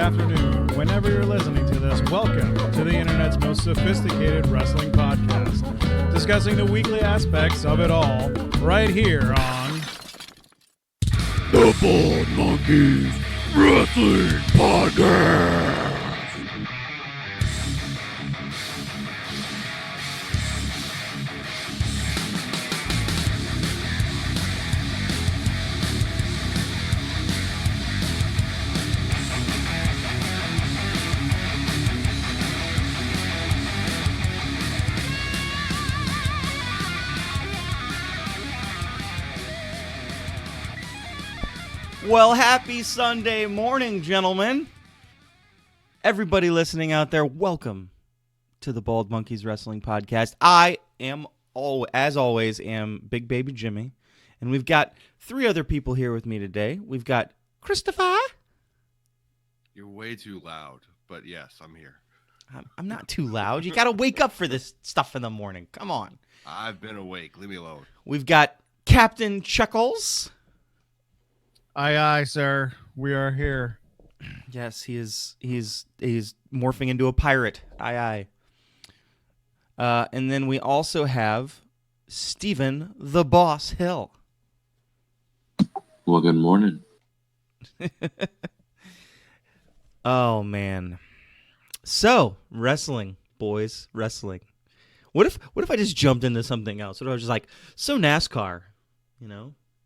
afternoon, whenever you're listening to this, welcome to the internet's most sophisticated wrestling podcast, discussing the weekly aspects of it all, right here on The Bald Monkeys Wrestling Podcast. Well, happy Sunday morning, gentlemen. Everybody listening out there, welcome to the Bald Monkeys Wrestling Podcast. I am, as always, Big Baby Jimmy, and we've got three other people here with me today. We've got Christopher. You're way too loud, but yes, I'm here. I'm not too loud. You got to wake up for this stuff in the morning. Come on. I've been awake. Leave me alone. We've got Captain Chuckles. Aye, aye, sir. We are here. Yes, he's morphing into a pirate. Aye, aye. And then we also have Stephen the Boss Hill. Well, good morning. Oh man. So, wrestling, boys, wrestling. What if I just jumped into something else? What if I was just like, so NASCAR,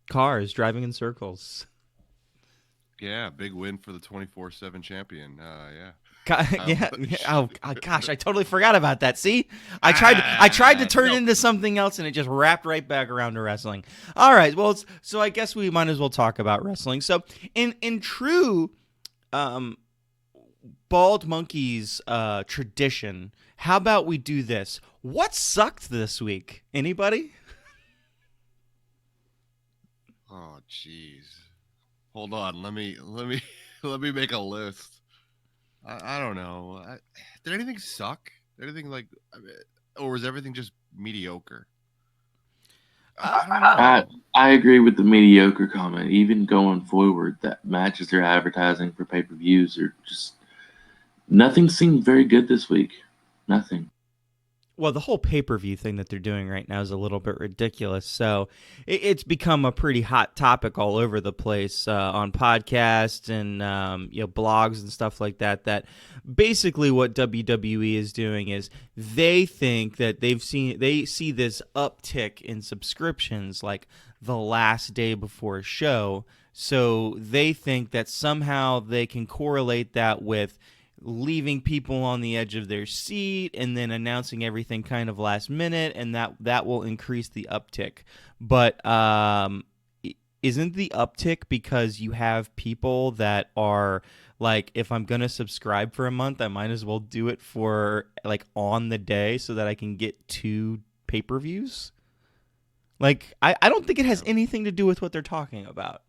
cars driving in circles. Yeah, big win for the 24/7 champion. Yeah. Yeah. Oh gosh, I totally forgot about that. See, I tried to turn into something else, and it just wrapped right back around to wrestling. All right. Well, so I guess we might as well talk about wrestling. So, in true Bald Monkeys tradition, how about we do this? What sucked this week? Anybody? Oh, jeez. Hold on. Let me make a list. I don't know. Did anything suck? Anything or was everything just mediocre? I agree with the mediocre comment. Even going forward, that matches they're advertising for pay-per-views are just nothing seemed very good this week. Nothing. Well, the whole pay-per-view thing that they're doing right now is a little bit ridiculous. So it's become a pretty hot topic all over the place on podcasts and blogs and stuff like that. That basically what WWE is doing is they think that they see this uptick in subscriptions like the last day before a show. So they think that somehow they can correlate that with leaving people on the edge of their seat and then announcing everything kind of last minute, and that will increase the uptick. But isn't the uptick because you have people that are like, if I'm going to subscribe for a month, I might as well do it for like on the day so that I can get 2 pay-per-views? Like, I don't think it has anything to do with what they're talking about.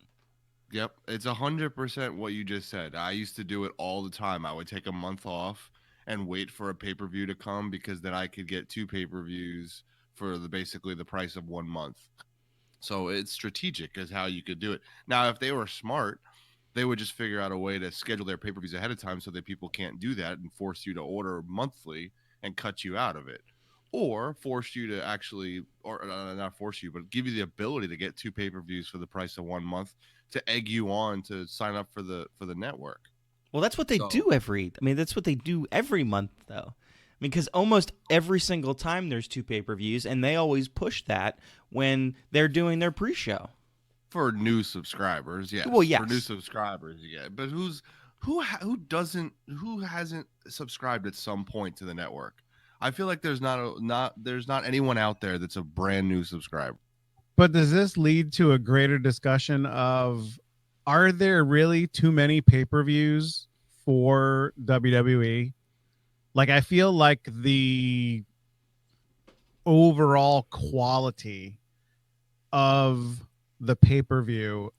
Yep, it's 100% what you just said. I used to do it all the time. I would take a month off and wait for a pay-per-view to come because then I could get 2 pay-per-views for basically the price of 1 month. So it's strategic as how you could do it. Now, if they were smart, they would just figure out a way to schedule their pay-per-views ahead of time so that people can't do that and force you to order monthly and cut you out of it. Or force you to actually, or not force you, but give you the ability to get 2 pay-per-views for the price of 1 month to egg you on to sign up for the network. Well, that's what they do that's what they do every month, though. Because almost every single time there's 2 pay-per-views, and they always push that when they're doing their pre-show. For new subscribers, yes. Well, yes. For new subscribers, yeah. But who hasn't subscribed at some point to the network? I feel like there's not anyone out there that's a brand new subscriber. But does this lead to a greater discussion of, are there really too many pay-per-views for WWE? Like, I feel like the overall quality of the pay-per-view,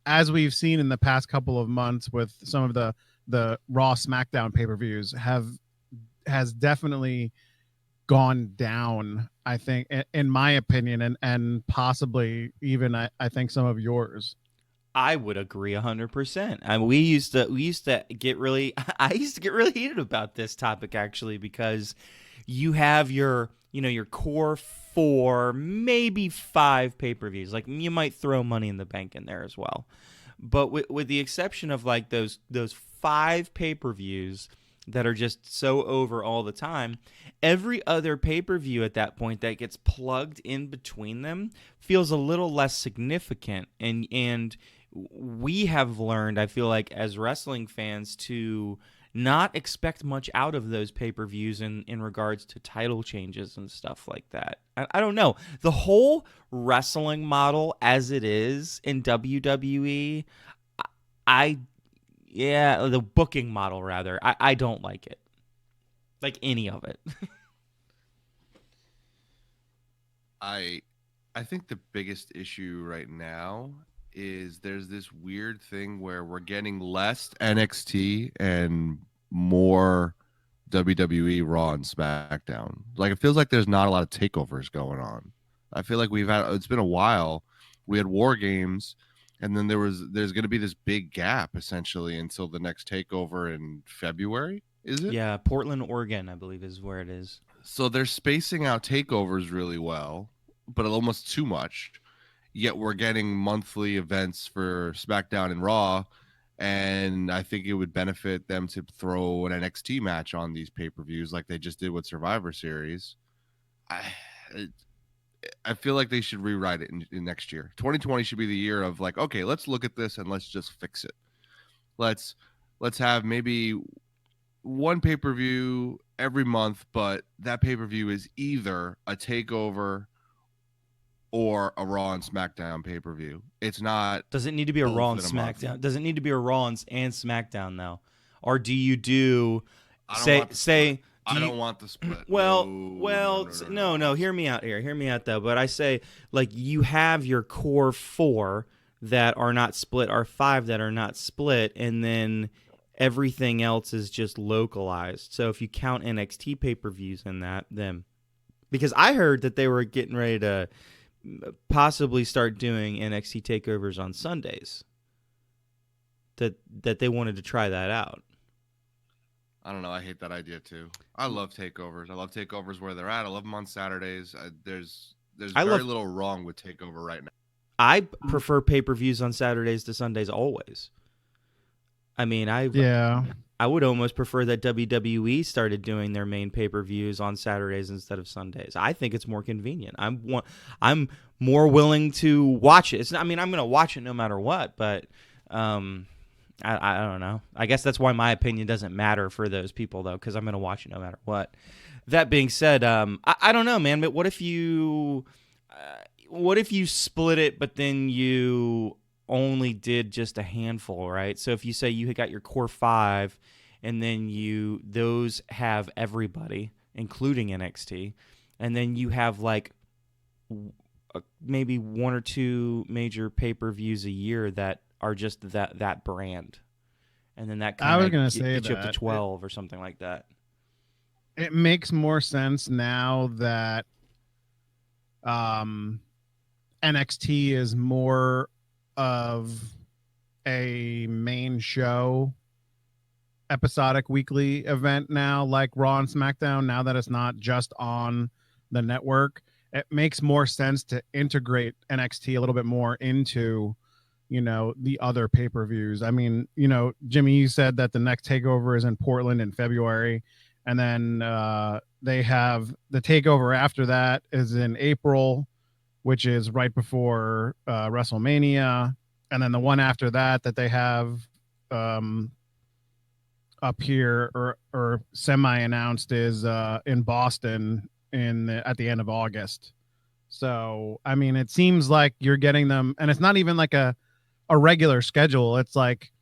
as we've seen in the past couple of months with some of the Raw SmackDown pay-per-views, has definitely gone down, I think, in my opinion, and possibly even I think some of yours. I would agree 100%. I mean, we used to get really I used to get really heated about this topic actually because you have your core 4, maybe 5 pay-per-views. Like you might throw Money in the Bank in there as well. But with the exception of like those 5 pay-per-views that are just so over all the time, every other pay-per-view at that point that gets plugged in between them feels a little less significant, and we have learned, I feel like, as wrestling fans, to not expect much out of those pay-per-views in regards to title changes and stuff like that. I don't know. The whole wrestling model as it is in WWE, the booking model rather, I don't like it. Like any of it. I think the biggest issue right now is there's this weird thing where we're getting less NXT and more WWE Raw and SmackDown. Like it feels like there's not a lot of takeovers going on. I feel like it's been a while. We had War Games, and then there's going to be this big gap essentially until the next takeover in February. Is it? Yeah, Portland, Oregon, I believe is where it is. So they're spacing out takeovers really well, but almost too much. Yet we're getting monthly events for SmackDown and Raw, and I think it would benefit them to throw an NXT match on these pay-per-views like they just did with Survivor Series. I feel like they should rewrite it in next year. 2020 should be the year of like, okay, let's look at this and let's just fix it. Let's have maybe one pay-per-view every month, but that pay-per-view is either a takeover or a Raw and SmackDown pay-per-view. It's not. Does it need to be a Raw and SmackDown? Does it need to be a Raw and SmackDown though, or do you do say? I don't want the split. No. Hear me out here. Hear me out though. But I say like you have your core 4 that are not split, or 5 that are not split, and then everything else is just localized. So if you count NXT pay-per-views in that, then because I heard that they were getting ready to possibly start doing NXT takeovers on Sundays. That they wanted to try that out. I don't know. I hate that idea too. I love takeovers. I love takeovers where they're at. I love them on Saturdays. There's very little wrong with takeover right now. I prefer pay-per-views on Saturdays to Sundays always. I mean, I would almost prefer that WWE started doing their main pay-per-views on Saturdays instead of Sundays. I think it's more convenient. I'm more willing to watch it. I'm going to watch it no matter what, but I don't know. I guess that's why my opinion doesn't matter for those people, though, because I'm going to watch it no matter what. That being said, I don't know, man, but what if you split it, but then you only did just a handful, right? So if you say you got your core 5 and then those have everybody, including NXT, and then you have like maybe 1 or 2 major pay-per-views a year that are just that brand, and then that kind of gets you up to 12 or something like that. It makes more sense now that NXT is more of a main show, episodic weekly event now, like Raw and SmackDown. Now that it's not just on the network, it makes more sense to integrate NXT a little bit more into the other pay-per-views. I mean, Jimmy, you said that the next takeover is in Portland in February, and then they have the takeover after that is in April, which is right before WrestleMania, and then the one after that they have up here or semi-announced is in Boston at the end of August. So I mean, it seems like you're getting them, and it's not even like a regular schedule. It's like,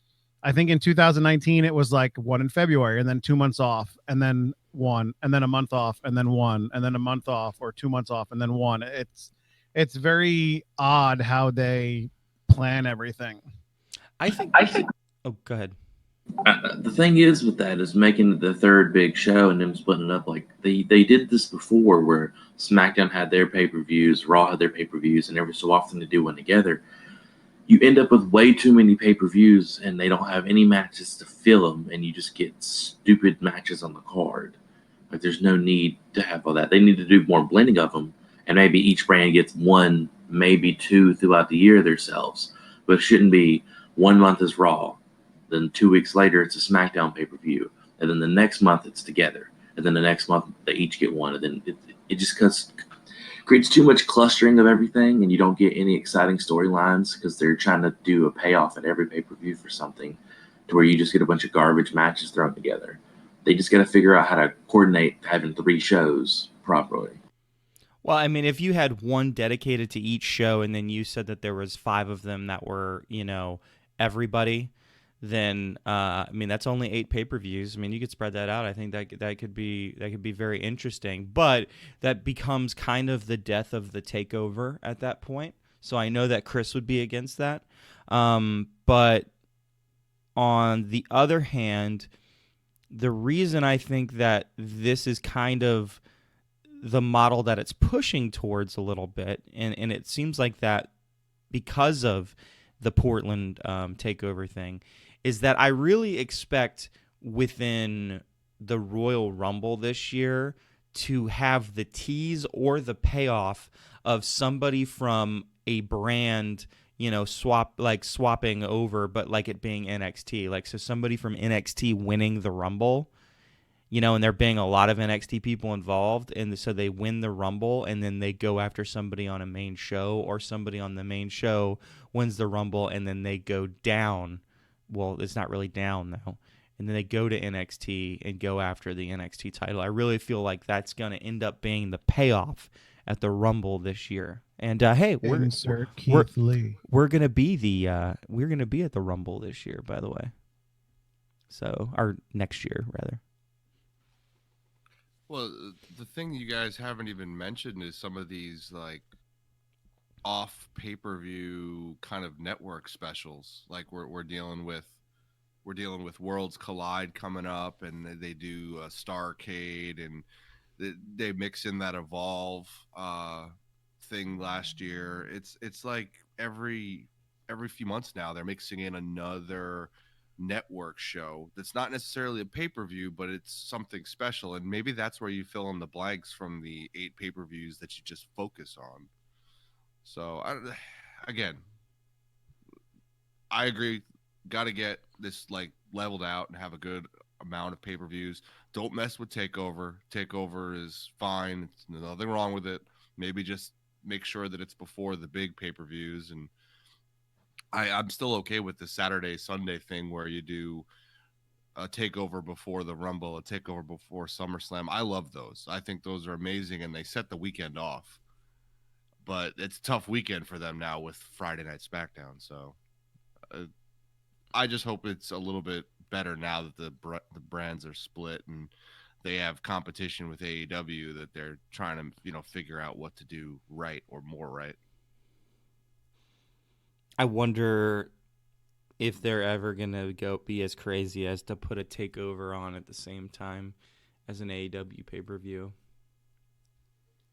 I think in 2019 it was like 1 in February and then 2 months off and then 1 and then a month off and then 1 and then a month off, or 2 months off and then 1. It's very odd how they plan everything. I think oh, go ahead. The thing is with that is making the third big show and them splitting it up. Like they did this before, where SmackDown had their pay-per-views, Raw had their pay-per-views, and every so often they do one together. you end up with way too many pay-per-views, and they don't have any matches to fill them, and you just get stupid matches on the card. Like, there's no need to have all that. They need to do more blending of them, and maybe each brand gets one, maybe two throughout the year themselves. But it shouldn't be 1 month is Raw, then 2 weeks later it's a SmackDown pay-per-view, and then the next month it's together, and then the next month they each get one, and then it just creates too much clustering of everything, and you don't get any exciting storylines because they're trying to do a payoff at every pay-per-view for something, to where you just get a bunch of garbage matches thrown together. They just got to figure out how to coordinate having 3 shows properly. Well, I mean, if you had one dedicated to each show, and then you said that there was 5 of them that were, everybody, then I mean, that's only 8 pay-per-views. I mean, you could spread that out. I think that could be very interesting. But that becomes kind of the death of the takeover at that point. So I know that Chris would be against that. But on the other hand, the reason I think that this is kind of the model that it's pushing towards a little bit, and it seems like that because of the Portland takeover thing, is that I really expect within the Royal Rumble this year to have the tease or the payoff of somebody from a brand, swapping over, but like it being NXT. Like, so somebody from NXT winning the Rumble, and there being a lot of NXT people involved, and so they win the Rumble, and then they go after somebody on a main show, or somebody on the main show wins the Rumble, and then they go down. Well, it's not really down, though. And then they go to NXT and go after the NXT title. I really feel like that's going to end up being the payoff at the Rumble this year. And hey, we're going to be at the Rumble this year, by the way. So, or next year, rather. Well, the thing you guys haven't even mentioned is some of these like off pay-per-view kind of network specials. Like we're dealing with Worlds Collide coming up, and they do a Starcade, and they mix in that Evolve thing last year. It's like every few months now they're mixing in another network show that's not necessarily a pay-per-view, but it's something special, and maybe that's where you fill in the blanks from the 8 pay-per-views that you just focus on. So I agree, got to get this like leveled out and have a good amount of pay-per-views. Don't mess with takeover is fine, there's nothing wrong with it. Maybe just make sure that it's before the big pay-per-views. And I'm still okay with the Saturday, Sunday thing where you do a takeover before the Rumble, a takeover before SummerSlam. I love those. I think those are amazing, and they set the weekend off. But it's a tough weekend for them now with Friday Night SmackDown. So I just hope it's a little bit better now that the brands are split and they have competition with AEW, that they're trying to, figure out what to do right or more right. I wonder if they're ever going to be as crazy as to put a takeover on at the same time as an AEW pay-per-view.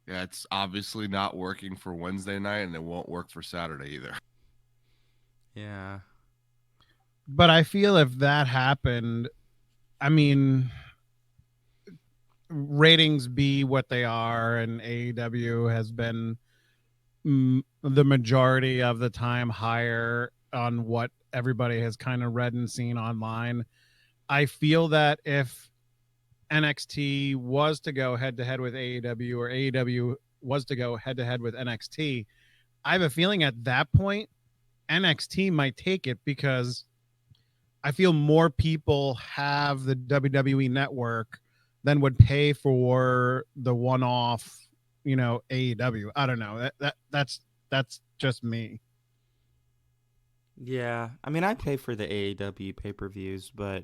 Yeah, it's obviously not working for Wednesday night, and it won't work for Saturday either. Yeah. But I feel if that happened, I mean, ratings be what they are, and AEW has been the majority of the time higher on what everybody has kind of read and seen online. I feel that if NXT was to go head to head with AEW, or AEW was to go head to head with NXT, I have a feeling at that point NXT might take it, because I feel more people have the WWE network than would pay for the one-off, AEW. I don't know. That's just me. Yeah, I mean, I pay for the AEW pay-per-views, but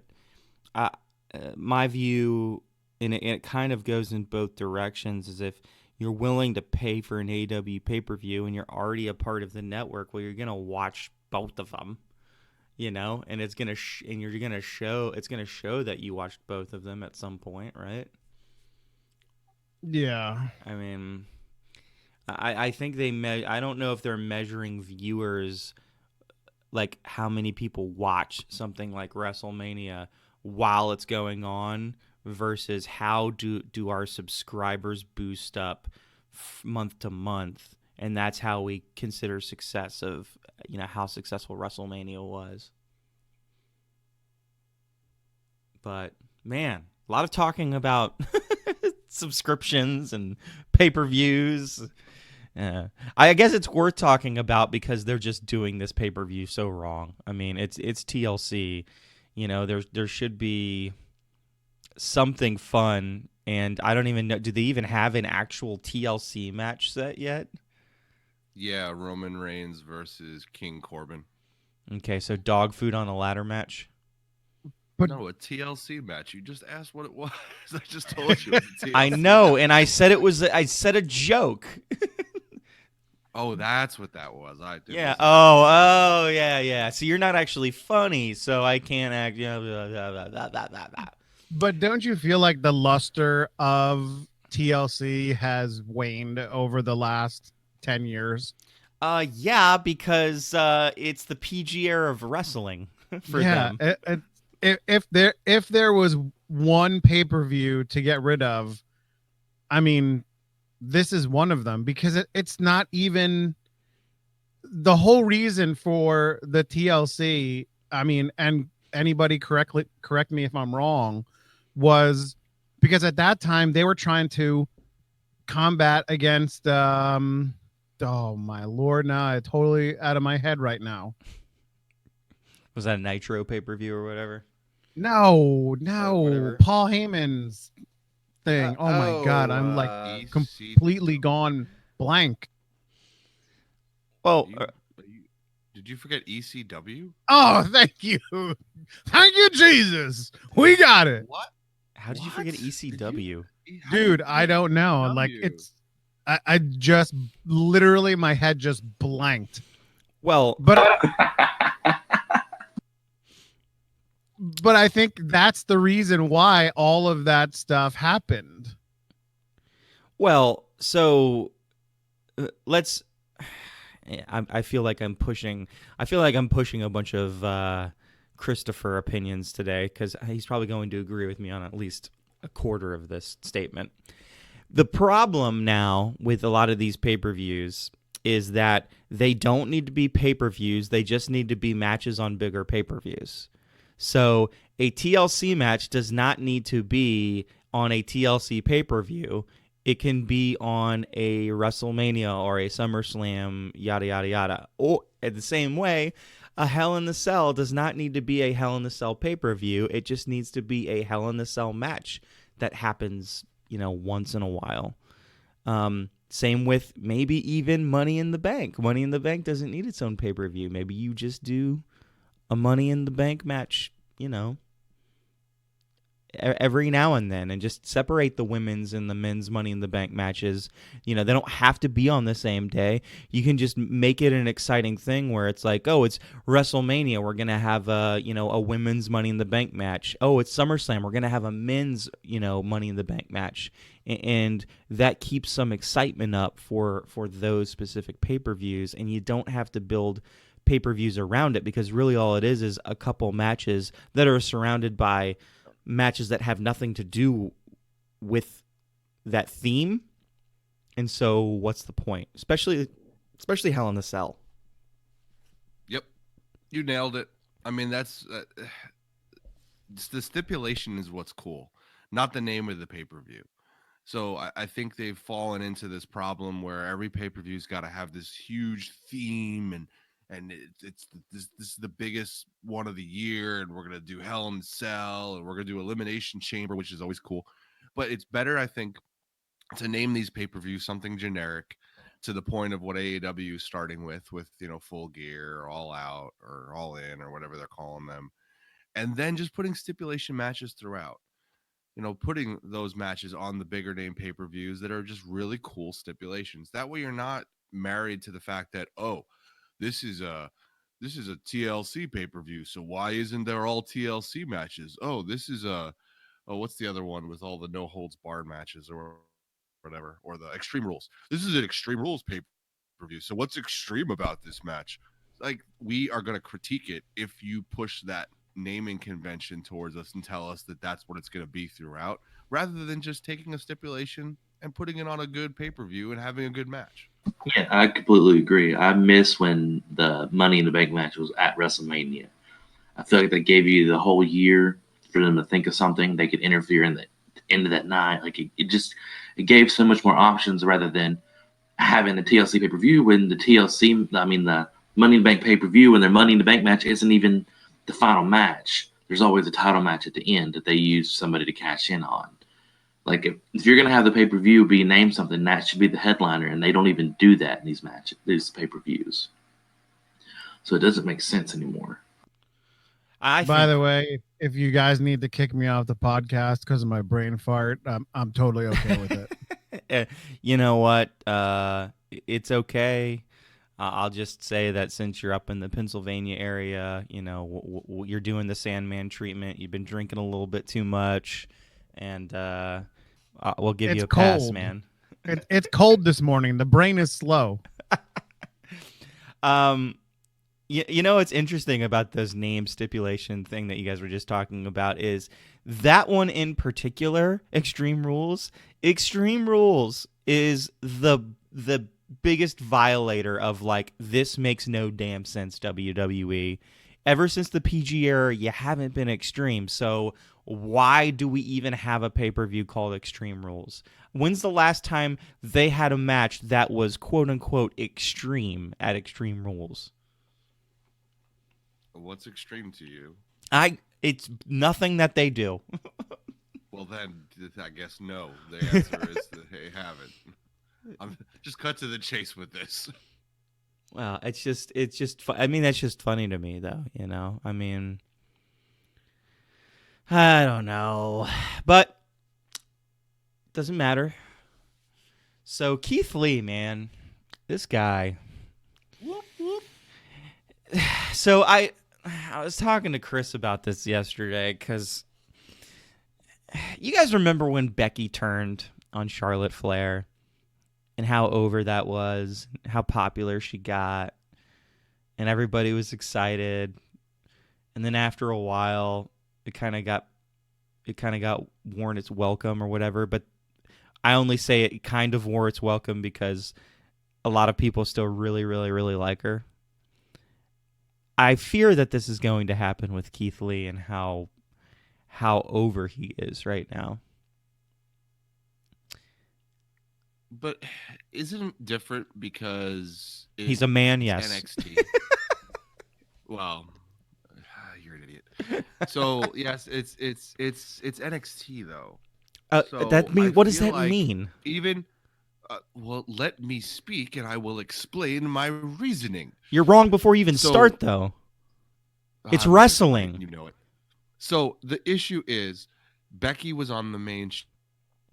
my view, and it kind of goes in both directions, is if you're willing to pay for an AEW pay-per-view and you're already a part of the network, well, you're gonna watch both of them, and it's gonna it's gonna show that you watched both of them at some point, right? Yeah. I mean, I think I don't know if they're measuring viewers like how many people watch something like WrestleMania while it's going on versus how do our subscribers boost up month to month, and that's how we consider success of how successful WrestleMania was. But man, a lot of talking about subscriptions and pay-per-views. I guess it's worth talking about because they're just doing this pay-per-view so wrong. I mean, it's TLC. There should be something fun, and I don't even know. Do they even have an actual TLC match set yet? Yeah, Roman Reigns versus King Corbin. Okay, so dog food on a ladder match. But no, a TLC match. You just asked what it was. I just told you. It was a TLC I know, match. and I said I said a joke. Oh, that's what that was. Yeah. Oh, yeah. So you're not actually funny, so I can't act. Blah, blah, blah. But don't you feel like the luster of TLC has waned over the last 10 years? Yeah, because it's the PG era of wrestling for them. If there was one pay-per-view to get rid of, I mean, this is one of them, because it's not even the whole reason for the TLC. I mean, and anybody correct me if I'm wrong, was because at that time they were trying to combat against oh my lord, now I totally out of my head right now. Was that a Nitro pay-per-view or whatever? No, whatever. Paul Heyman's thing. Oh my god, I'm like completely gone blank. Well, did you forget ECW? Oh, thank you, Jesus, we got it. What? How did you forget ECW? Dude, I don't know. Like I just literally my head just blanked. Well, but I think that's the reason why all of that stuff happened. Well, so let's. I feel like I'm pushing. I feel like I'm pushing a bunch of Christopher opinions today because he's probably going to agree with me on at least a quarter of this statement. The problem now with a lot of these pay-per-views is that they don't need to be pay-per-views. They just need to be matches on bigger pay-per-views. So a TLC match does not need to be on a TLC pay-per-view. It can be on a WrestleMania or a SummerSlam, yada, yada, yada. Or in the same way, a Hell in the Cell does not need to be a Hell in the Cell pay-per-view. It just needs to be a Hell in the Cell match that happens, once in a while. Same with maybe even Money in the Bank. Money in the Bank doesn't need its own pay-per-view. Maybe you just do a Money in the Bank match, every now and then, and just separate the women's and the men's Money in the Bank matches. They don't have to be on the same day. You can just make it an exciting thing where it's like, oh, it's WrestleMania, we're gonna have a women's Money in the Bank match. Oh, it's SummerSlam, we're gonna have a men's Money in the Bank match, and that keeps some excitement up for those specific pay-per-views, and you don't have to build pay-per-views around it, because really all it is a couple matches that are surrounded by matches that have nothing to do with that theme. And so what's the point? Especially Hell in the Cell. Yep. You nailed it. I mean, that's the stipulation is what's cool, not the name of the pay-per-view. So I think they've fallen into this problem where every pay-per-view's got to have this huge theme, and this is the biggest one of the year, and we're gonna do Hell in the Cell, and we're gonna do Elimination Chamber, which is always cool. But it's better, I think, to name these pay-per-views something generic, to the point of what AEW is starting with Full Gear or All Out or All In or whatever they're calling them, and then just putting stipulation matches throughout. Putting those matches on the bigger name pay-per-views that are just really cool stipulations. That way you're not married to the fact that, oh, this is a TLC pay-per-view, so why isn't there all TLC matches? Oh, this is what's the other one with all the no holds barred matches or whatever, or the Extreme Rules? This is an Extreme Rules pay-per-view, so what's extreme about this match? like we are going to critique it if you push that naming convention towards us and tell us that that's what it's going to be throughout, rather than just taking a stipulation and putting it on a good pay-per-view and having a good match. Yeah, I completely agree. I miss when the Money in the Bank match was at WrestleMania. I feel like they gave you the whole year for them to think of something they could interfere in the end of that night. Like it gave so much more options rather than having the TLC pay per view when the Money in the Bank pay per view and their Money in the Bank match isn't even the final match. There's always a title match at the end that they use somebody to cash in on. Like if you're gonna have the pay per view be named something, that should be the headliner, and they don't even do that in these pay per views. So it doesn't make sense anymore. By the way, if you guys need to kick me off the podcast because of my brain fart, I'm totally okay with it. You know what? It's okay. I'll just say that since you're up in the Pennsylvania area, you know, you're doing the Sandman treatment. You've been drinking a little bit too much, and we'll give you a pass, man. It's cold this morning. The brain is slow. You know what's interesting about this name stipulation thing that you guys were just talking about is that one in particular, Extreme Rules. Extreme Rules is the biggest violator of like, this makes no damn sense, WWE. Ever since the PG era, you haven't been extreme. So why do we even have a pay-per-view called Extreme Rules? When's the last time they had a match that was quote-unquote extreme at Extreme Rules? What's extreme to you? It's nothing that they do. Well, then I guess no. The answer is that they haven't. I'm just cut to the chase with this. Well, it's just. I mean, that's just funny to me, though. You know, I mean, I don't know, but it doesn't matter. So Keith Lee, man, this guy. Whoop, whoop. So I was talking to Chris about this yesterday because you guys remember when Becky turned on Charlotte Flair and how over that was, how popular she got, and everybody was excited. And then after a while, it kind of got worn its welcome or whatever. But I only say it kind of wore its welcome because a lot of people still really, really, really like her. I fear that this is going to happen with Keith Lee and how over he is right now. But isn't it different because he's a man? Yes. NXT. Well, you're an idiot. So yes, it's NXT though. So what does that mean? Even. Well, let me speak, and I will explain my reasoning. You're wrong before you even start, though. It's wrestling. You know it. So the issue is, Becky was on the main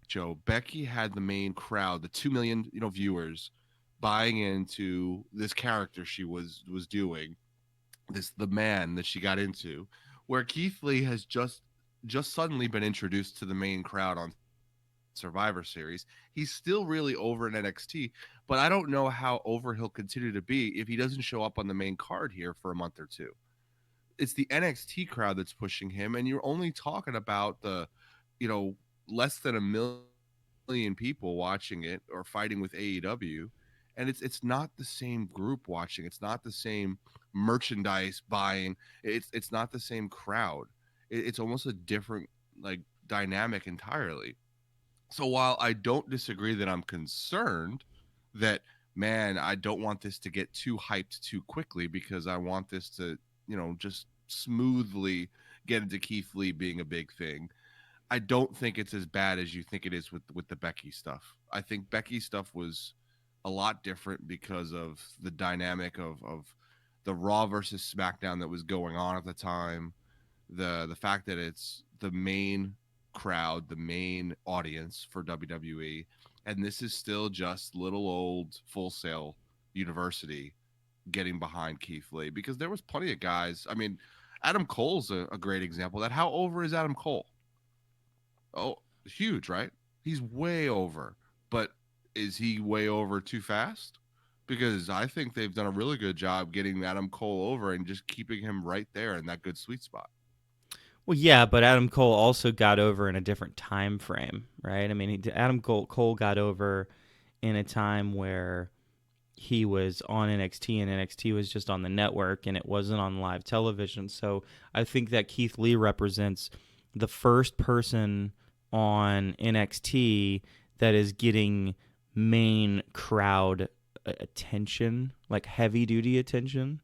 show. Becky had the main crowd, the 2 million viewers, buying into this character she was doing, the man that she got into. Where Keith Lee has just suddenly been introduced to the main crowd on Survivor Series. He's still really over in NXT, but I don't know how over he'll continue to be if he doesn't show up on the main card here for a month or two. It's the NXT crowd that's pushing him, and you're only talking about the, less than 1 million people watching it or fighting with AEW, and it's not the same group watching. It's not the same merchandise buying. It's not the same crowd. It's almost a different dynamic entirely. So while I don't disagree that I'm concerned that, man, I don't want this to get too hyped too quickly because I want this to, just smoothly get into Keith Lee being a big thing. I don't think it's as bad as you think it is with the Becky stuff. I think Becky stuff was a lot different because of the dynamic of the Raw versus SmackDown that was going on at the time. The fact that it's the main crowd, the main audience for WWE, and this is still just little old Full Sail University getting behind Keith Lee, because there was plenty of guys. I mean, Adam Cole's a great example of that. How over is Adam Cole? Oh, huge, right? He's way over, but is he way over too fast? because I think they've done a really good job getting Adam Cole over and just keeping him right there in that good sweet spot. Well, yeah, but Adam Cole also got over in a different time frame, right? I mean, Adam Cole got over in a time where he was on NXT and NXT was just on the network and it wasn't on live television. So I think that Keith Lee represents the first person on NXT that is getting main crowd attention, like heavy duty attention.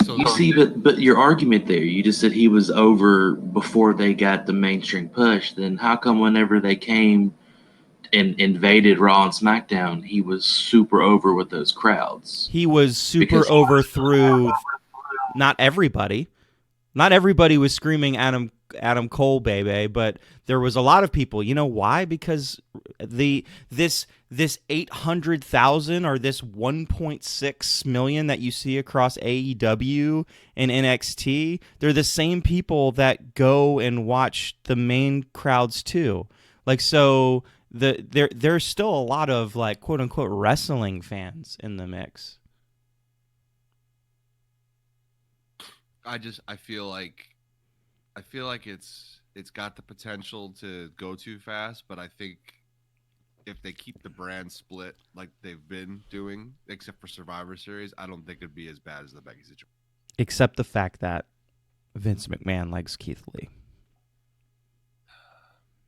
So You see, but your argument there, you just said he was over before they got the mainstream push. Then how come whenever they came and invaded Raw and SmackDown, he was super over with those crowds? He was super over through not everybody. Not everybody was screaming Adam Cole, baby, but there was a lot of people. You know why? Because this 800,000 or this 1.6 million that you see across AEW and NXT, they're the same people that go and watch the main crowds too. Like, so there's still a lot of, like, quote unquote wrestling fans in the mix. I feel like it's got the potential to go too fast, but I think if they keep the brand split like they've been doing, except for Survivor Series, I don't think it'd be as bad as the Becky situation. Except the fact that Vince McMahon likes Keith Lee.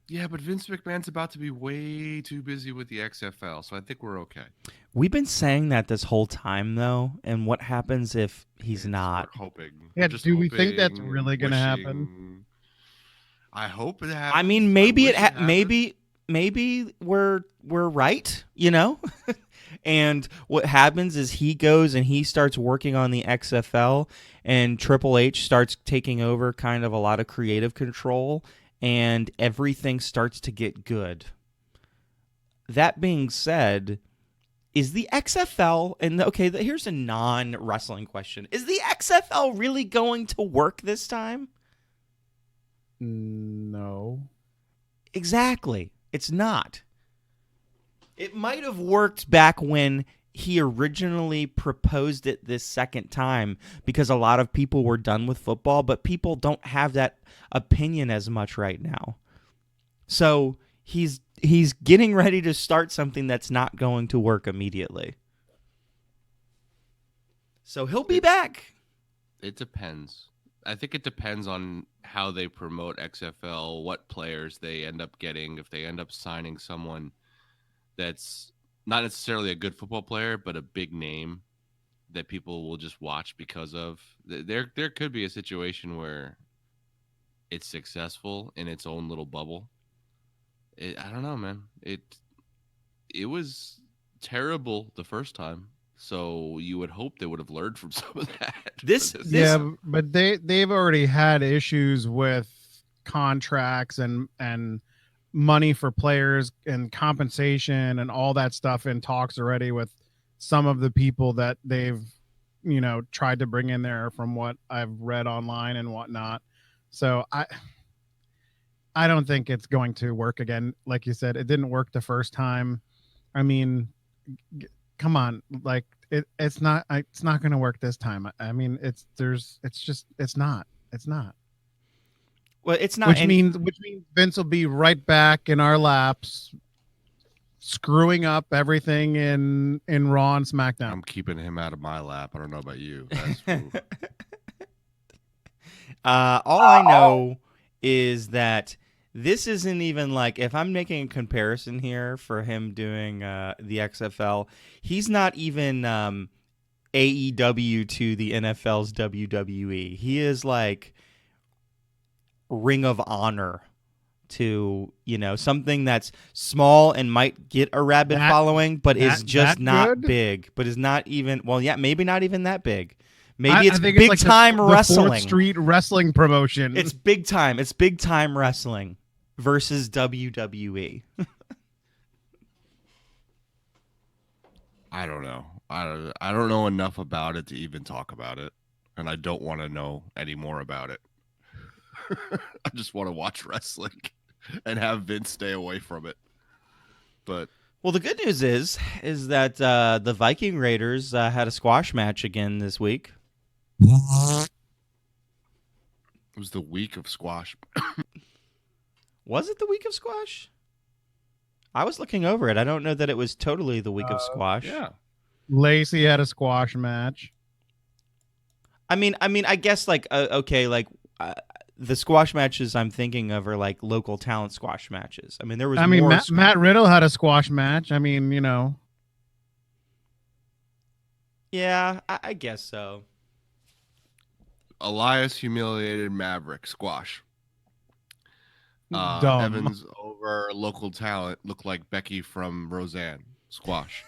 Yeah, but Vince McMahon's about to be way too busy with the XFL, so I think we're okay. We've been saying that this whole time, though, and what happens if he's not? We're hoping. Yeah, do we think that's really going to happen? I hope it happens. I mean, maybe maybe we're right, you know? And what happens is he goes and he starts working on the XFL, and Triple H starts taking over kind of a lot of creative control, and everything starts to get good. That being said, is the XFL, and okay, here's a non-wrestling question. Is the XFL really going to work this time? No. Exactly. It's not. It might have worked back when he originally proposed it this second time because a lot of people were done with football, but people don't have that opinion as much right now. So he's getting ready to start something that's not going to work immediately. So he'll be back. It depends. I think it depends on how they promote XFL, what players they end up getting, if they end up signing someone that's not necessarily a good football player, but a big name that people will just watch because of. There could be a situation where it's successful in its own little bubble. I don't know, man. It was terrible the first time, so you would hope they would have learned from some of that. Yeah, but they've already had issues with contracts and money for players and compensation and all that stuff in talks already with some of the people that they've, tried to bring in there from what I've read online and whatnot. So I don't think it's going to work again. Like you said, it didn't work the first time. I mean, come on, like it's not going to work this time. I mean, it's not. Well, it's not. Which means Vince will be right back in our laps, screwing up everything in Raw and SmackDown. I'm keeping him out of my lap. I don't know about you. All I know is that this isn't even like, if I'm making a comparison here for him doing the XFL, he's not even AEW to the NFL's WWE. He is like Ring of Honor to, something that's small and might get a rabid following, but is just not big, but is not even, maybe not even that big. Maybe it's big like time wrestling. The 4th Street wrestling promotion. It's big time. It's big time wrestling versus WWE. I don't know. I don't know enough about it to even talk about it, and I don't want to know any more about it. I just want to watch wrestling and have Vince stay away from it. But Well, the good news is that the Viking Raiders had a squash match again this week. It was the week of squash. Was it the week of squash? I was looking over it. I don't know that it was totally the week of squash. Yeah. Lacey had a squash match. I mean, I guess like okay, like the squash matches I'm thinking of are like local talent squash matches. I mean, there was. I mean, more Matt Riddle had a squash match. I mean, you know. Yeah, I guess so. Elias humiliated Maverick squash. Dumb. Evans over local talent looked like Becky from Roseanne squash.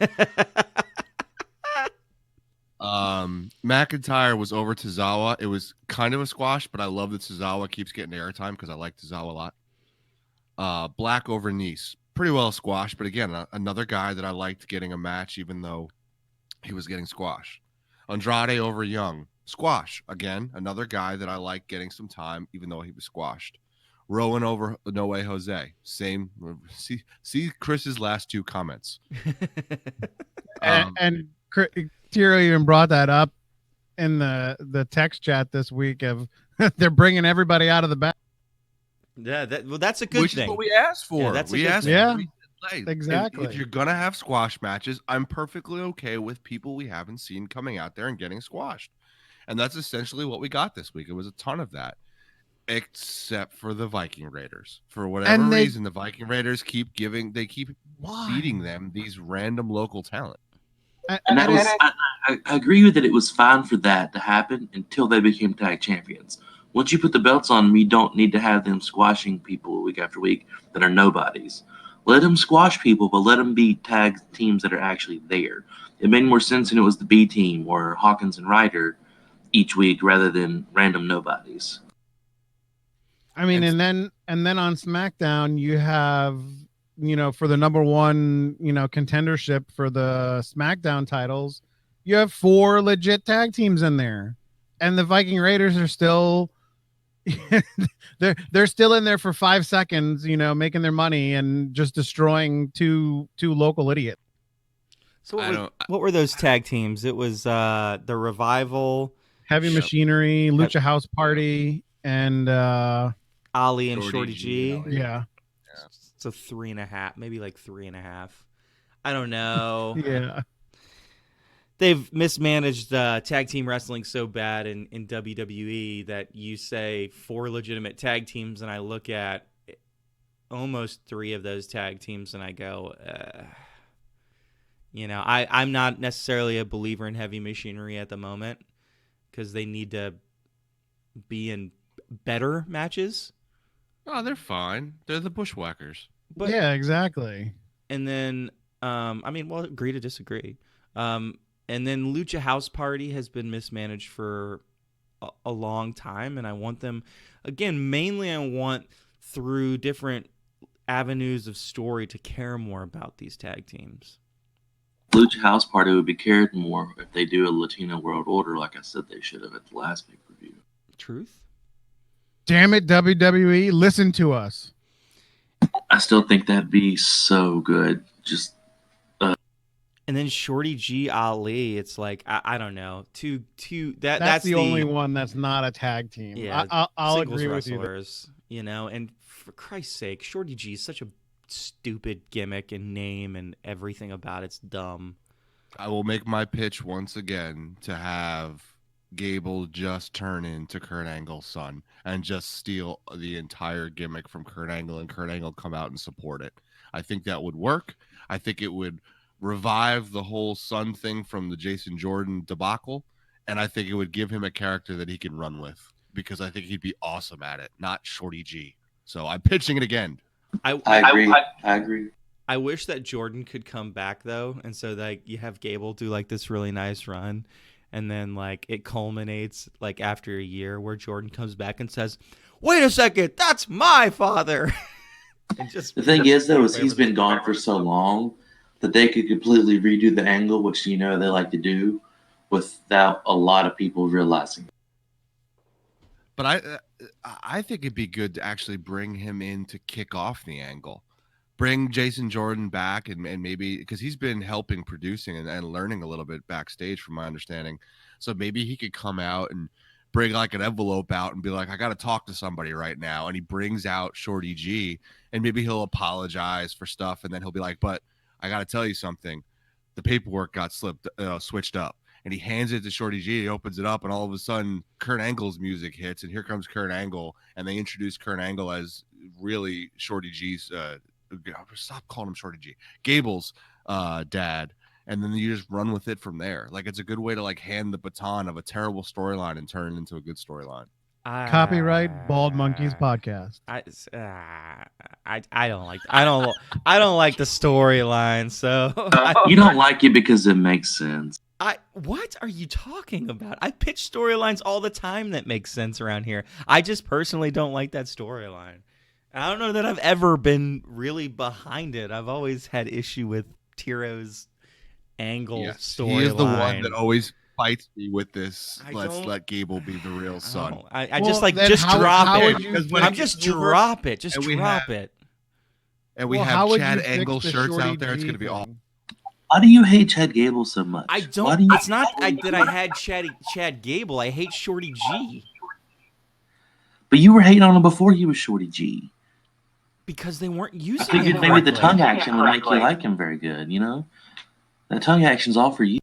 McIntyre was over Tozawa. It was kind of a squash, but I love that Tozawa keeps getting airtime because I like Tozawa a lot. Black over Nice, pretty well squashed, but again, another guy that I liked getting a match, even though he was getting squashed. Andrade over Young, squash again, another guy that I like getting some time, even though he was squashed. Rowan over No Way Jose, same. See Chris's last two comments. And Tiro even brought that up in the text chat this week of they're bringing everybody out of the back. Yeah, that's a good Which thing. is what we asked for. Yeah, that's a we good asked thing. Yeah, Hey, exactly. If you're gonna have squash matches, I'm perfectly okay with people we haven't seen coming out there and getting squashed, and that's essentially what we got this week. It was a ton of that, except for the Viking Raiders. For whatever reason, the Viking Raiders keep beating them these random local talent. And that was, I agree with that. It was fine for that to happen until they became tag champions. Once you put the belts on them, you don't need to have them squashing people week after week that are nobodies. Let them squash people, but let them be tag teams that are actually there. It made more sense when it was the B team or Hawkins and Ryder each week rather than random nobodies. I mean, and then on SmackDown you have, you know, for the number one, you know, contendership for the SmackDown titles, you have 4 legit tag teams in there, and the Viking Raiders are still they're still in there for 5 seconds, you know, making their money and just destroying two local idiots. So what were those tag teams? It was the Revival, Heavy Machinery, Lucha House Party, and Ali and Shorty G. Yeah. So 3.5, maybe like 3.5. I don't know. Yeah. They've mismanaged tag team wrestling so bad in WWE that you say 4 legitimate tag teams, and I look at almost 3 of those tag teams, and I go, you know, I'm not necessarily a believer in Heavy Machinery at the moment because they need to be in better matches. Oh, they're fine. They're the Bushwhackers. But yeah, exactly. And then, I mean, well, agree to disagree. And then Lucha House Party has been mismanaged for a long time, and I want them, again, mainly I want through different avenues of story to care more about these tag teams. Lucha House Party would be cared more if they do a Latino World Order like I said they should have at the last pay-per-view. Truth? Damn it, WWE, listen to us. I still think that'd be so good. Just and then Shorty G Ali, it's like I don't know. That's the only one that's not a tag team. Yeah, I'll agree with you. You know, and for Christ's sake, Shorty G is such a stupid gimmick and name, and everything about it's dumb. I will make my pitch once again to have Gable just turn into Kurt Angle's son and just steal the entire gimmick from Kurt Angle, and Kurt Angle come out and support it. I think that would work. I think it would revive the whole son thing from the Jason Jordan debacle, and I think it would give him a character that he can run with because I think he'd be awesome at it, not Shorty G. So I'm pitching it again. I agree. I agree. I wish that Jordan could come back though, and so like you have Gable do like this really nice run, and then like it culminates like after a year where Jordan comes back and says, "Wait a second, that's my father." And just the thing is though, is he's been gone for so long that they could completely redo the angle, which you know they like to do, without a lot of people realizing. But I think it'd be good to actually bring him in to kick off the angle. bring Jason Jordan back and maybe because he's been helping producing and learning a little bit backstage from my understanding. So maybe he could come out and bring like an envelope out and be like, I got to talk to somebody right now. And he brings out Shorty G and maybe he'll apologize for stuff. And then he'll be like, but I got to tell you something. The paperwork got switched up. And he hands it to Shorty G. He opens it up, and all of a sudden, Kurt Angle's music hits, and here comes Kurt Angle, and they introduce Kurt Angle as really Shorty G's. Stop calling him Shorty G. Gable's dad, and then you just run with it from there. Like it's a good way to like hand the baton of a terrible storyline and turn it into a good storyline. Copyright Bald Monkeys podcast. I don't like the storyline. So you don't like it because it makes sense. What are you talking about? I pitch storylines all the time that make sense around here. I just personally don't like that storyline. I don't know that I've ever been really behind it. I've always had issue with Tiro's Angle storyline. He is the one that always fights me with this. Let's let Gable be the real son. Just drop it. Just drop it. Just drop it. And we have Chad Angle shirts out there. It's going to be awesome. Why do you hate Chad Gable so much? I don't. It's not that I had Chad Gable. I hate Shorty G. But you were hating on him before he was Shorty G. Because they weren't using him. I figured maybe the tongue action would make you like him very good. You know, that tongue action's all for you.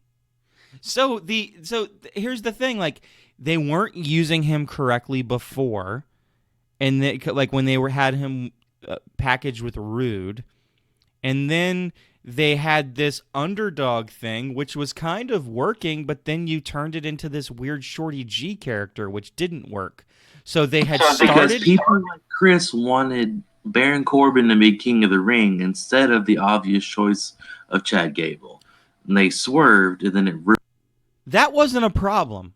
So here's the thing: like they weren't using him correctly before, and like when they had him packaged with Rude, and then they had this underdog thing, which was kind of working, but then you turned it into this weird Shorty G character, which didn't work. So they had started. Because people like Chris wanted Baron Corbin to be King of the Ring instead of the obvious choice of Chad Gable, and they swerved, and then it. That wasn't a problem.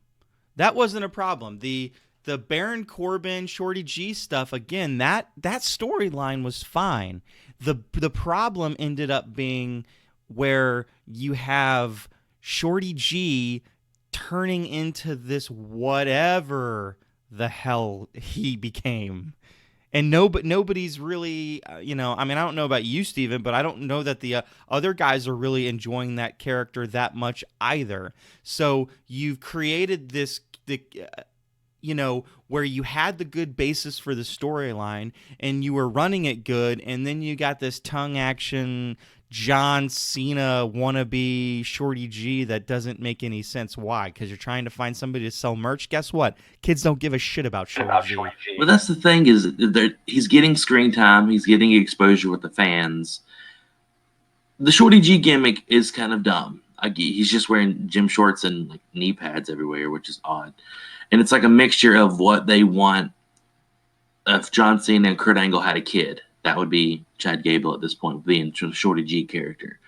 The Baron Corbin Shorty G stuff again. That storyline was fine. The problem ended up being where you have Shorty G turning into this whatever the hell he became. And nobody's really, I don't know about you, Steven, but I don't know that the other guys are really enjoying that character that much either. So you've created this, where you had the good basis for the storyline and you were running it good, and then you got this tongue action John Cena wannabe Shorty G that doesn't make any sense. Why? Because you're trying to find somebody to sell merch. Guess what? Kids don't give a shit about Shorty G. Well, that's the thing is that he's getting screen time. He's getting exposure with the fans. The Shorty G gimmick is kind of dumb. He's just wearing gym shorts and like knee pads everywhere, which is odd. And it's like a mixture of what they want. If John Cena and Kurt Angle had a kid, that would be Chad Gable at this point, being a Shorty G character.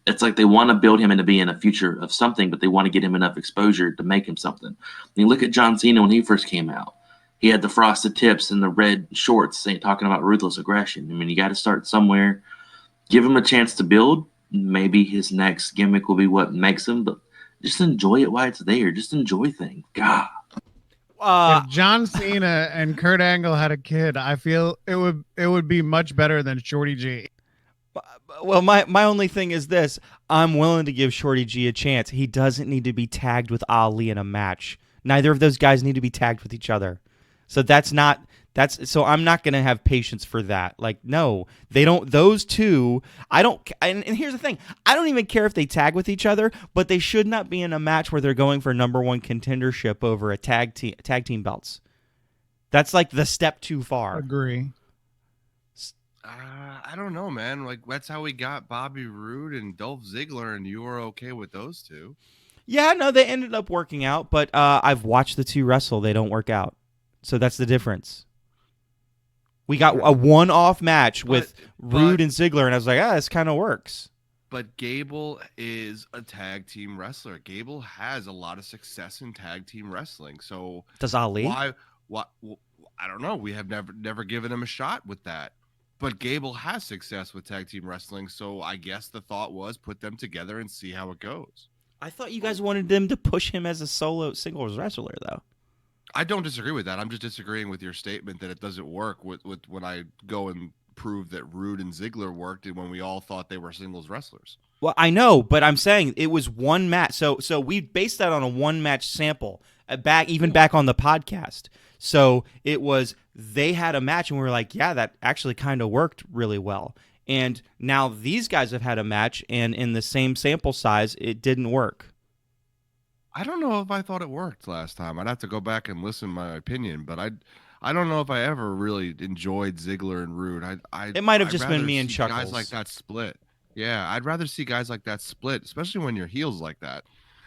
It's like they want to build him into being a future of something, but they want to get him enough exposure to make him something. You look at John Cena when he first came out. He had the frosted tips and the red shorts talking about ruthless aggression. I mean, you got to start somewhere. Give him a chance to build. Maybe his next gimmick will be what makes him, but just enjoy it while it's there. Just enjoy things. God. If John Cena and Kurt Angle had a kid, I feel it would be much better than Shorty G. Well, my only thing is this. I'm willing to give Shorty G a chance. He doesn't need to be tagged with Ali in a match. Neither of those guys need to be tagged with each other. So so I'm not going to have patience for that. Like, no, they don't. Those two, I don't. And here's the thing. I don't even care if they tag with each other, but they should not be in a match where they're going for number one contendership over a tag team belts. That's like the step too far. Agree. I don't know, man. Like, that's how we got Bobby Roode and Dolph Ziggler, and you were okay with those two. Yeah, no, they ended up working out, but I've watched the two wrestle. They don't work out. So that's the difference. We got a one-off match with Roode and Ziggler, and I was like, this kind of works. But Gable is a tag team wrestler. Gable has a lot of success in tag team wrestling. So does Ali? Why? I don't know. We have never given him a shot with that. But Gable has success with tag team wrestling, so I guess the thought was put them together and see how it goes. I thought you guys wanted them to push him as a singles wrestler, though. I don't disagree with that. I'm just disagreeing with your statement that it doesn't work with when I go and prove that Rude and Ziggler worked when we all thought they were singles wrestlers. Well, I know, but I'm saying it was one match. So we based that on a one match sample back on the podcast. So it was they had a match and we were like, yeah, that actually kind of worked really well. And now these guys have had a match and in the same sample size, it didn't work. I don't know if I thought it worked last time. I'd have to go back and listen to my opinion, but I don't know if I ever really enjoyed Ziggler and Rude. It might have I'd just been rather me and see Chuckles. guys like that split. Yeah, I'd rather see guys like that split, especially when you're heels like that,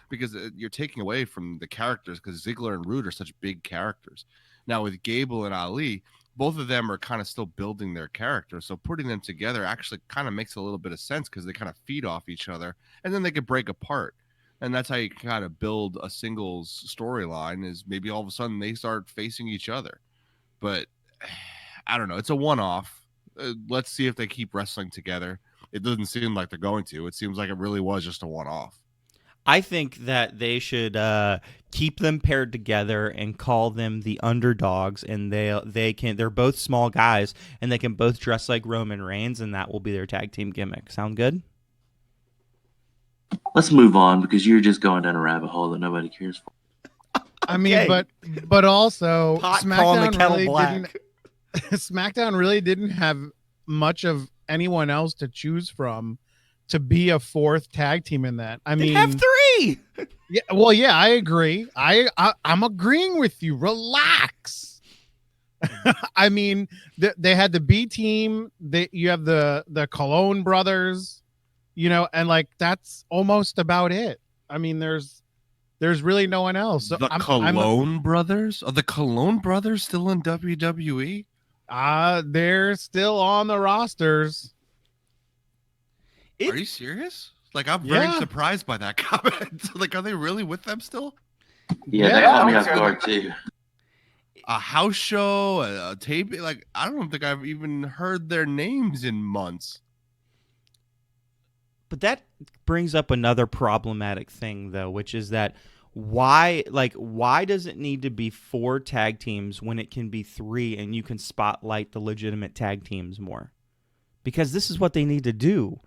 because you're taking away from the characters. Because Ziggler and Rude are such big characters. Now with Gable and Ali, both of them are kind of still building their character, so putting them together actually kind of makes a little bit of sense because they kind of feed off each other, and then they could break apart. And that's how you kind of build a singles storyline, is maybe all of a sudden they start facing each other. But I don't know. It's a one-off. Let's see if they keep wrestling together. It doesn't seem like they're going to. It seems like it really was just a one-off. I think that they should keep them paired together and call them the underdogs, and they're both small guys, and they can both dress like Roman Reigns, and that will be their tag team gimmick. Sound good? Let's move on because you're just going down a rabbit hole that nobody cares for. I mean, but also Pot calling the kettle black. SmackDown really didn't have much of anyone else to choose from to be a fourth tag team in that. I mean, have 3. Yeah, well, yeah, I agree. I'm agreeing with you. Relax. I mean, they had the B team. You have the Cologne brothers, and like that's almost about it. I mean, there's really no one else. So the Cologne brothers? Are the Cologne brothers still in WWE? They're still on the rosters. Are you serious? Like, I'm very surprised by that comment. Like, are they really with them still? Yeah, that caught me off guard too. A house show, a tape. Like, I don't think I've even heard their names in months. But that brings up another problematic thing, though, which is that why does it need to be 4 tag teams when it can be 3 and you can spotlight the legitimate tag teams more? Because this is what they need to do.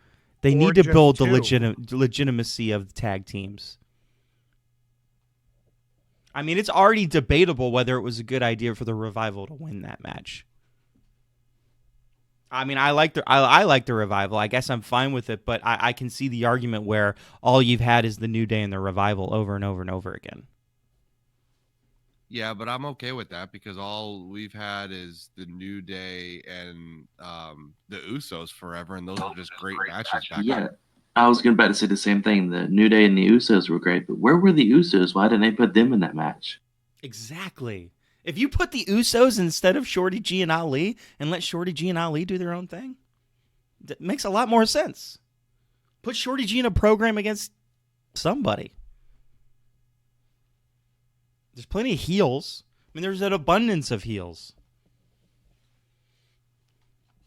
They need to build the legitimacy of the tag teams. I mean, it's already debatable whether it was a good idea for the Revival to win that match. I mean, I like the Revival. I guess I'm fine with it, but I can see the argument where all you've had is the New Day and the Revival over and over and over again. Yeah, but I'm okay with that because all we've had is the New Day and the Usos forever, and those are just great matches back then. I was about to say the same thing. The New Day and the Usos were great, but where were the Usos? Why didn't they put them in that match? Exactly. If you put the Usos instead of Shorty G and Ali and let Shorty G and Ali do their own thing, that makes a lot more sense. Put Shorty G in a program against somebody. There's plenty of heels. I mean, there's an abundance of heels.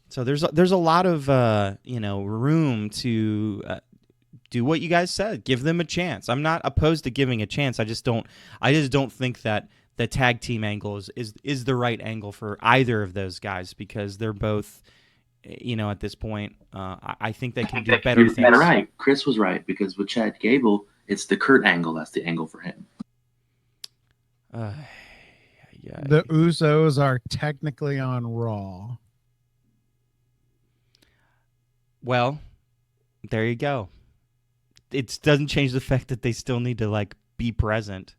So there's a lot of room to do what you guys said. Give them a chance. I'm not opposed to giving a chance. I just don't think that the tag team angle is the right angle for either of those guys because they're both, at this point, I think they can do better things. You're right. Chris was right because with Chad Gable, it's the Kurt angle. That's the angle for him. The Usos are technically on Raw. Well, there you go. It doesn't change the fact that they still need to be present.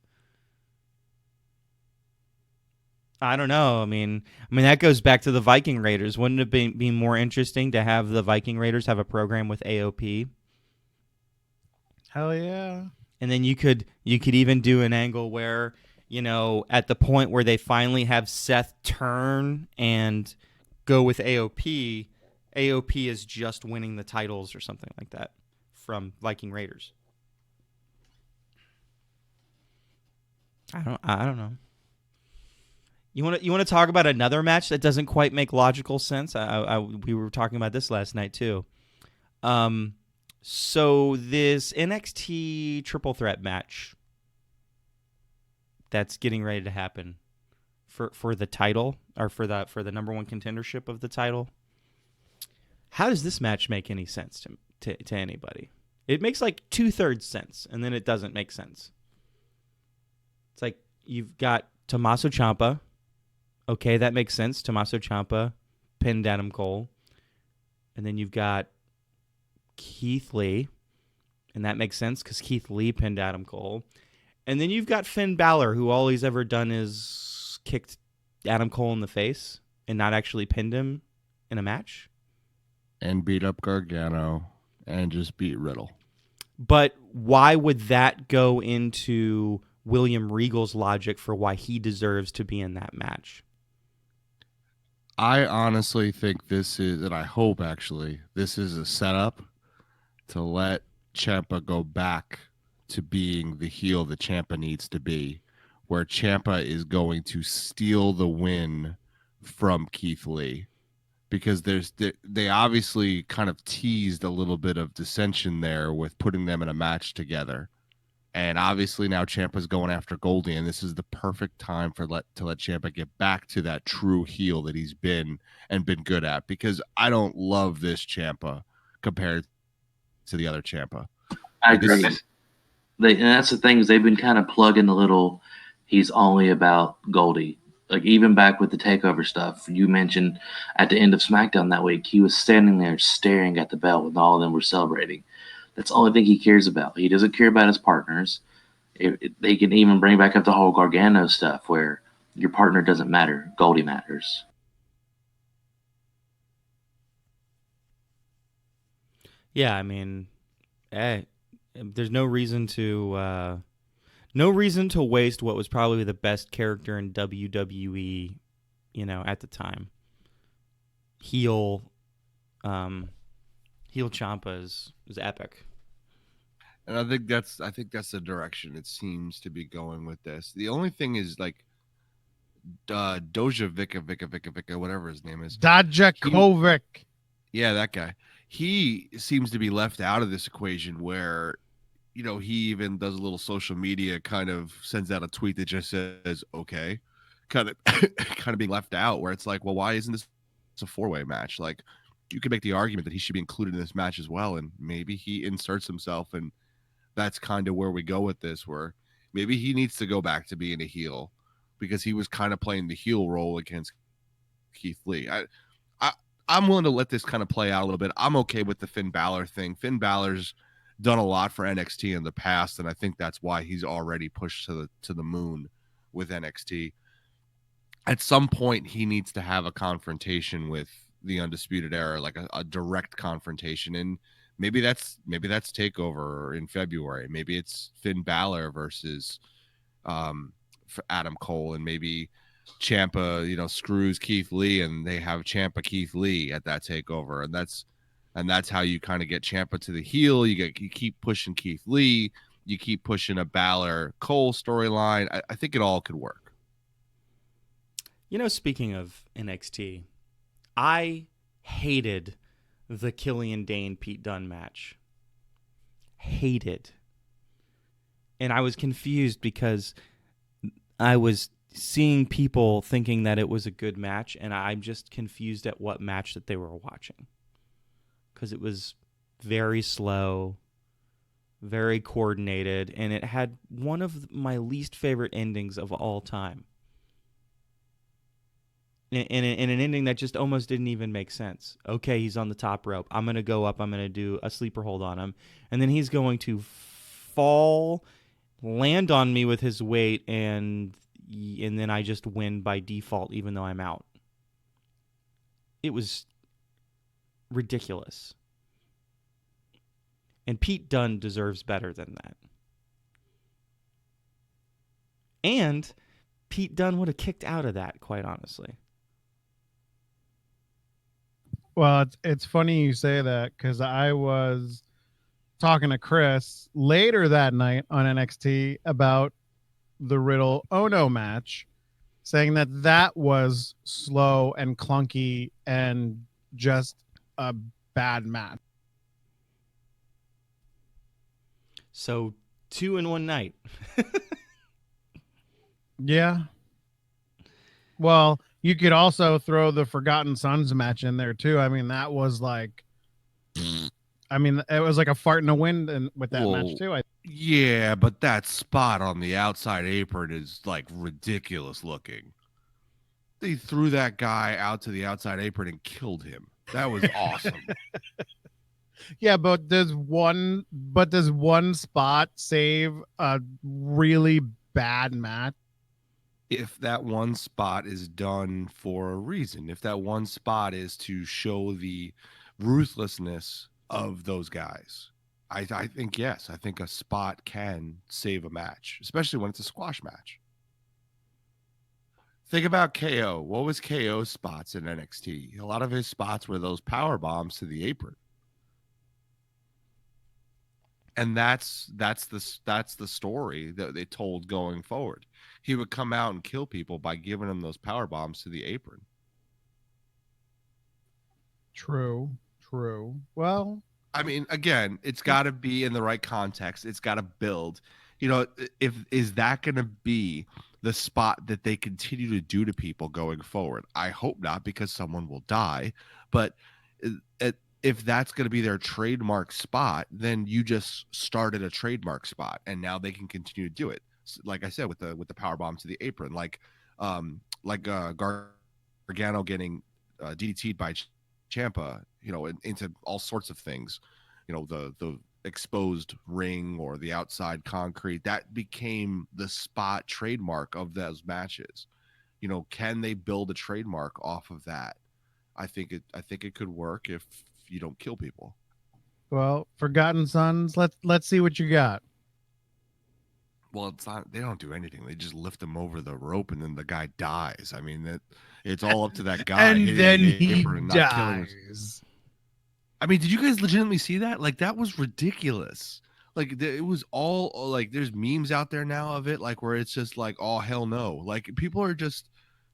I don't know. I mean that goes back to the Viking Raiders. Wouldn't it be more interesting to have the Viking Raiders have a program with AOP? Hell yeah! And then you could even do an angle where at the point where they finally have Seth turn and go with AOP, AOP is just winning the titles or something like that from Viking Raiders. I don't know. You want to talk about another match that doesn't quite make logical sense? We were talking about this last night too. So this NXT triple threat match that's getting ready to happen for the title or for the number one contendership of the title. How does this match make any sense to anybody? It makes like 2/3 sense, and then it doesn't make sense. It's like you've got Tommaso Ciampa. Okay, that makes sense. Tommaso Ciampa pinned Adam Cole. And then you've got Keith Lee, and that makes sense because Keith Lee pinned Adam Cole. And then you've got Finn Balor, who all he's ever done is kicked Adam Cole in the face and not actually pinned him in a match. And beat up Gargano and just beat Riddle. But why would that go into William Regal's logic for why he deserves to be in that match? I honestly think this is, and I hope actually, this is a setup to let Ciampa go back to being the heel that Ciampa needs to be, where Ciampa is going to steal the win from Keith Lee. Because they obviously kind of teased a little bit of dissension there with putting them in a match together. And obviously now Ciampa's going after Goldie, and this is the perfect time to let Ciampa get back to that true heel that he's been good at. Because I don't love this Ciampa compared to the other Ciampa. I agree. And that's the thing, is they've been kind of plugging the little he's only about Goldie. Like even back with the takeover stuff, you mentioned at the end of SmackDown that week, he was standing there staring at the belt and all of them were celebrating. That's the only thing he cares about. He doesn't care about his partners. They can even bring back up the whole Gargano stuff where your partner doesn't matter. Goldie matters. Yeah, I mean, there's no reason to waste what was probably the best character in WWE, at the time. Heel Ciampa is epic. And I think that's the direction it seems to be going with this. The only thing is like Doja Vika, whatever his name is. Dajakovic. Yeah, that guy. He seems to be left out of this equation where, he even does a little social media, kind of sends out a tweet that just says, okay, kind of being left out, where it's like, well, why isn't this a 4-way match? Like, you could make the argument that he should be included in this match as well. And maybe he inserts himself, and that's kind of where we go with this, where maybe he needs to go back to being a heel because he was kind of playing the heel role against Keith Lee. I'm willing to let this kind of play out a little bit. I'm okay with the Finn Balor thing. Finn Balor's done a lot for NXT in the past, and I think that's why he's already pushed to the moon with NXT. At some point, he needs to have a confrontation with the Undisputed Era, like a direct confrontation, and maybe that's TakeOver in February. Maybe it's Finn Balor versus Adam Cole, and maybe Ciampa, screws Keith Lee, and they have Ciampa Keith Lee at that TakeOver, and that's how you kind of get Ciampa to the heel. You keep pushing Keith Lee, you keep pushing a Balor Cole storyline. I think it all could work. Speaking of NXT, I hated the Killian Dane Pete Dunne match. Hated. And I was confused because I was seeing people thinking that it was a good match, and I'm just confused at what match that they were watching. Because it was very slow, very coordinated, and it had one of my least favorite endings of all time. In an ending that just almost didn't even make sense. Okay, he's on the top rope. I'm going to go up. I'm going to do a sleeper hold on him. And then he's going to fall, land on me with his weight, and then I just win by default even though I'm out. It was ridiculous. And Pete Dunne deserves better than that. And Pete Dunne would have kicked out of that, quite honestly. Well, it's funny you say that because I was talking to Chris later that night on NXT about the Riddle Ono match, saying that was slow and clunky and just a bad match. So 2 in one night. Yeah. Well, You could also throw the Forgotten Sons match in there too. I mean, that was like, I mean, it was like a fart in the wind and with that match too. Yeah, but that spot on the outside apron is like ridiculous looking. They threw that guy out to the outside apron and killed him. That was awesome. Yeah, but does one spot save a really bad match? If that one spot is done for a reason, if that one spot is to show the ruthlessness of those guys, I think yes. I think a spot can save a match, especially when it's a squash match. Think about KO. What was KO's spots in NXT? A lot of his spots were those power bombs to the apron. And that's the story that they told going forward. He would come out and kill people by giving them those power bombs to the apron. True. Well, I mean, again, it's got to be in the right context. It's got to build. You know, if is that going to be the spot that they continue to do to people going forward? I hope not, because someone will die. But if that's going to be their trademark spot, then you just started a trademark spot, and now they can continue to do it. Like I said, with the power bomb to the apron, like Gargano getting DDT'd by Ciampa, you know, into all sorts of things, you know, the exposed ring or the outside concrete, that became the spot trademark of those matches. You know, can they build a trademark off of that? I think it could work if you don't kill people. Well, Forgotten Sons, let's see what you got. Well, it's not. They don't do anything. They just lift him over the rope, and then the guy dies. I mean, it's all up to that guy. And then he not killing dies. I mean, did you guys legitimately see that? Like, that was ridiculous. Like, it was all like, there's memes out there now of it, like where it's just like, oh hell no! Like, people are just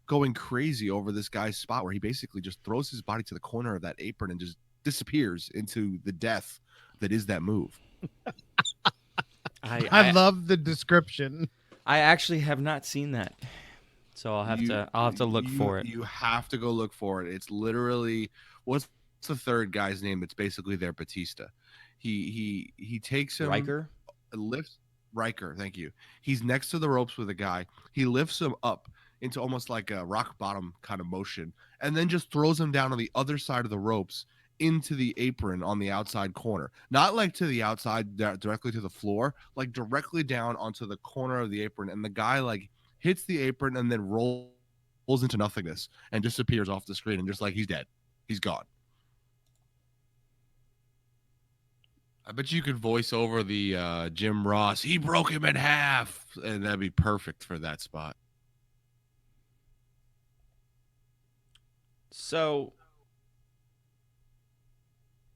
going crazy over this guy's spot where he basically just throws his body to the corner of that apron and just disappears into the death that is that move. I love the description. I actually have not seen that, so I'll have to look for it. You have to go look for it. It's literally, what's the third guy's name? It's basically their Batista. He takes him, lifts Riker. Thank you. He's next to the ropes with a guy. He lifts him up into almost like a rock bottom kind of motion, and then just throws him down on the other side of the ropes into the apron on the outside corner. Not like to the outside directly to the floor, like directly down onto the corner of the apron, and the guy like hits the apron and then rolls into nothingness and disappears off the screen, and just like, he's dead. He's gone. I bet you could voice over the Jim Ross, he broke him in half, and that'd be perfect for that spot. So,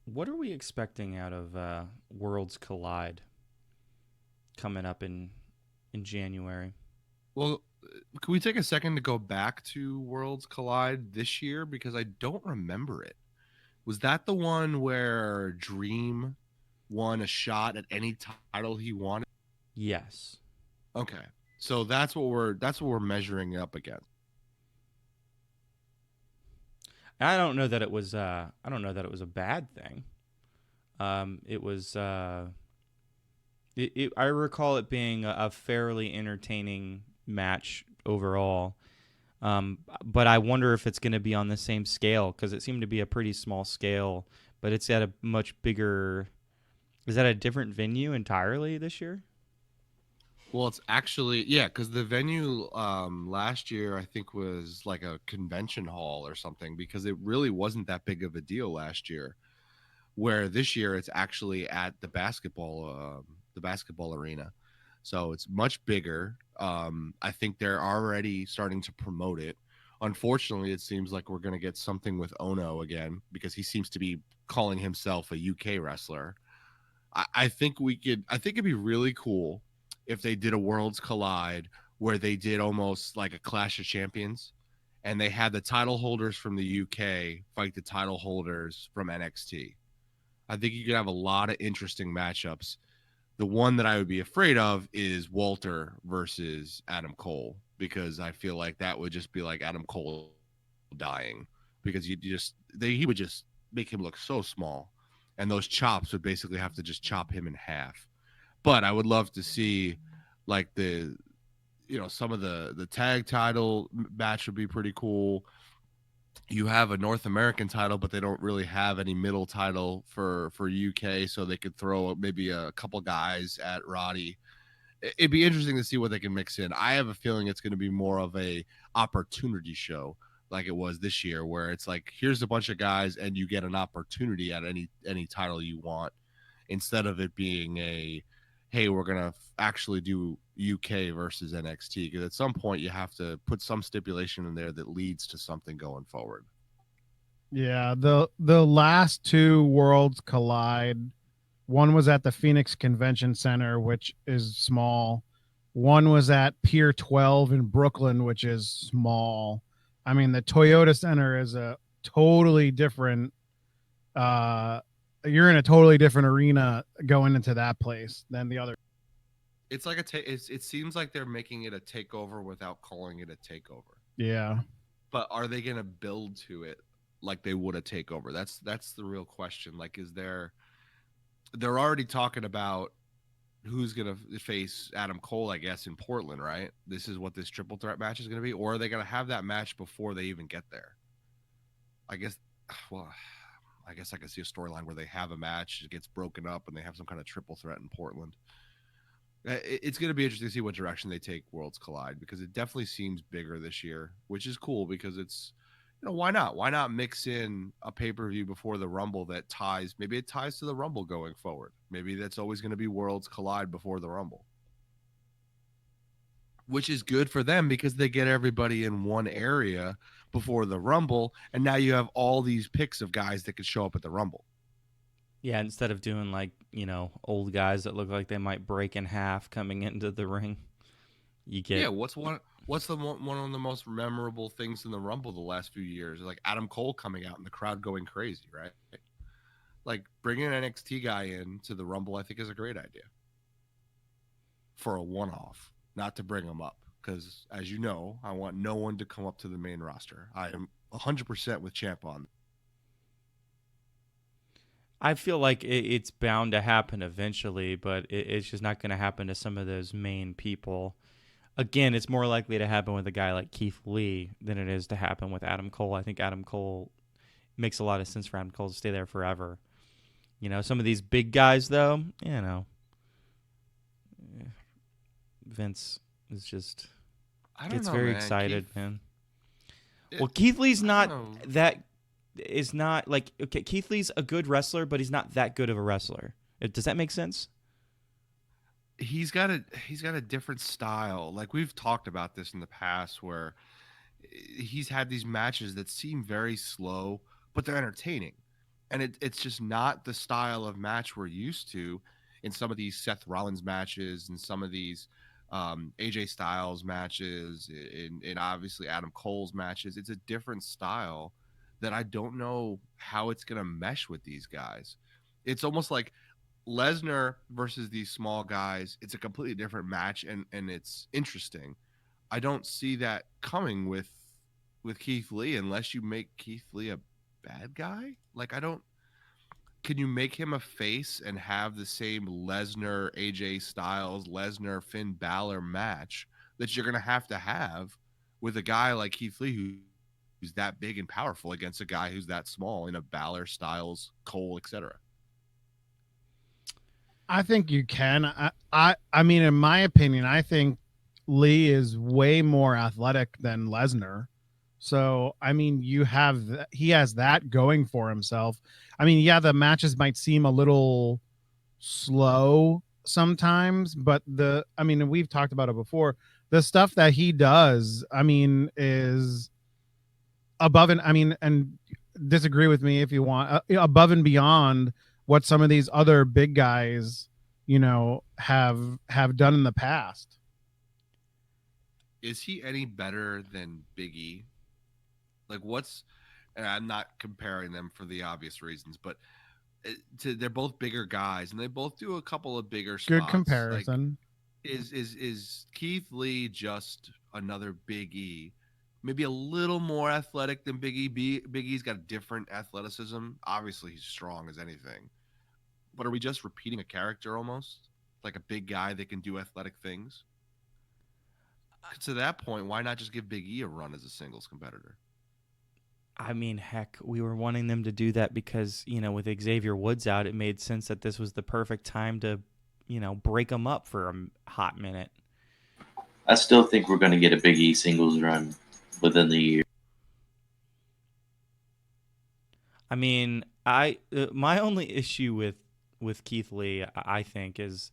what are we expecting out of Worlds Collide coming up in January? Well, can we take a second to go back to Worlds Collide this year? Because I don't remember it. Was that the one where Dream won a shot at any title he wanted? Yes. Okay. So that's what we're measuring up against. I don't know that it was a bad thing. It was I recall it being a fairly entertaining match overall. But I wonder if it's going to be on the same scale, because it seemed to be a pretty small scale, but it's at a much bigger. Is that a different venue entirely this year? Well, it's actually, yeah, because the venue last year, I think, was like a convention hall or something, because it really wasn't that big of a deal last year. Where this year it's actually at the basketball arena. So it's much bigger. I think they're already starting to promote it. Unfortunately, it seems like we're going to get something with Ono again, because he seems to be calling himself a UK wrestler. I think it'd be really cool if they did a Worlds Collide where they did almost like a Clash of Champions, and they had the title holders from the UK fight the title holders from NXT. I think you could have a lot of interesting matchups. The one that I would be afraid of is Walter versus Adam Cole, because I feel like that would just be like Adam Cole dying because he would just make him look so small, and those chops would basically have to just chop him in half. But I would love to see like some of the tag title match would be pretty cool. You have a North American title, but they don't really have any middle title for UK, so they could throw maybe a couple guys at Roddy. It'd be interesting to see what they can mix in. I have a feeling it's going to be more of a opportunity show like it was this year, where it's like, here's a bunch of guys and you get an opportunity at any title you want, instead of it being a, hey, we're going to actually do UK versus NXT. Because at some point you have to put some stipulation in there that leads to something going forward. Yeah, the last two worlds collide. One was at the Phoenix Convention Center, which is small. One was at Pier 12 in Brooklyn, which is small. I mean, the Toyota Center is a totally different you're in a totally different arena going into that place than the other. It's like it seems like they're making it a takeover without calling it a takeover. Yeah. But are they going to build to it like they would a takeover? That's the real question. Like, they're already talking about who's going to face Adam Cole, I guess, in Portland, right? This is what this triple threat match is going to be. Or are they going to have that match before they even get there? I guess I can see a storyline where they have a match, it gets broken up, and they have some kind of triple threat in Portland. It's going to be interesting to see what direction they take Worlds Collide, because it definitely seems bigger this year, which is cool, because it's, why not? Why not mix in a pay-per-view before the Rumble that ties to the Rumble going forward? Maybe that's always going to be Worlds Collide before the Rumble, which is good for them because they get everybody in one area before the Rumble, and now you have all these picks of guys that could show up at the Rumble. Yeah, instead of doing like, old guys that look like they might break in half coming into the ring, you get what's one of the most memorable things in the Rumble the last few years? Like Adam Cole coming out and the crowd going crazy, right? Like, bringing an NXT guy in to the Rumble, I think, is a great idea for a one-off, not to bring him up, because as you know, I want no one to come up to the main roster. I am 100% with Champ on. I feel like it's bound to happen eventually, but it's just not going to happen to some of those main people. Again, it's more likely to happen with a guy like Keith Lee than it is to happen with Adam Cole. I think Adam Cole makes a lot of sense for Adam Cole to stay there forever. Some of these big guys, though, Vince is just gets very excited, man. Well, Keith Lee's not that. Is not like, okay, Keith Lee's a good wrestler, but he's not that good of a wrestler. Does that make sense? He's got a different style. Like, we've talked about this in the past, where he's had these matches that seem very slow, but they're entertaining. And it's just not the style of match we're used to in some of these Seth Rollins matches and some of these AJ Styles matches, and obviously Adam Cole's matches. It's a different style that I don't know how it's going to mesh with these guys. It's almost like Lesnar versus these small guys. It's a completely different match, and it's interesting. I don't see that coming with Keith Lee unless you make Keith Lee a bad guy. Like, can you make him a face and have the same Lesnar, AJ Styles, Lesnar, Finn Balor match that you're going to have with a guy like Keith Lee who's that big and powerful against a guy who's that small in a Balor, Styles, Cole, etc.? I think you can. I mean, in my opinion, I think Lee is way more athletic than Lesnar. So, I mean, he has that going for himself. I mean, yeah, the matches might seem a little slow sometimes, but we've talked about it before. The stuff that he does, I mean, is above and disagree with me if you want, above and beyond what some of these other big guys, have done in the past. Is he any better than Big E? Like, and I'm not comparing them for the obvious reasons, but they're both bigger guys and they both do a couple of bigger spots. Good comparison. Like, is Keith Lee just another Big E maybe a little more athletic than Big E. Big E's got different athleticism. Obviously, he's strong as anything. But are we just repeating a character almost? Like a big guy that can do athletic things? To that point, why not just give Big E a run as a singles competitor? I mean, heck, we were wanting them to do that because, with Xavier Woods out, it made sense that this was the perfect time to, break them up for a hot minute. I still think we're going to get a Big E singles run within the year. I mean, my only issue with Keith Lee, I think, is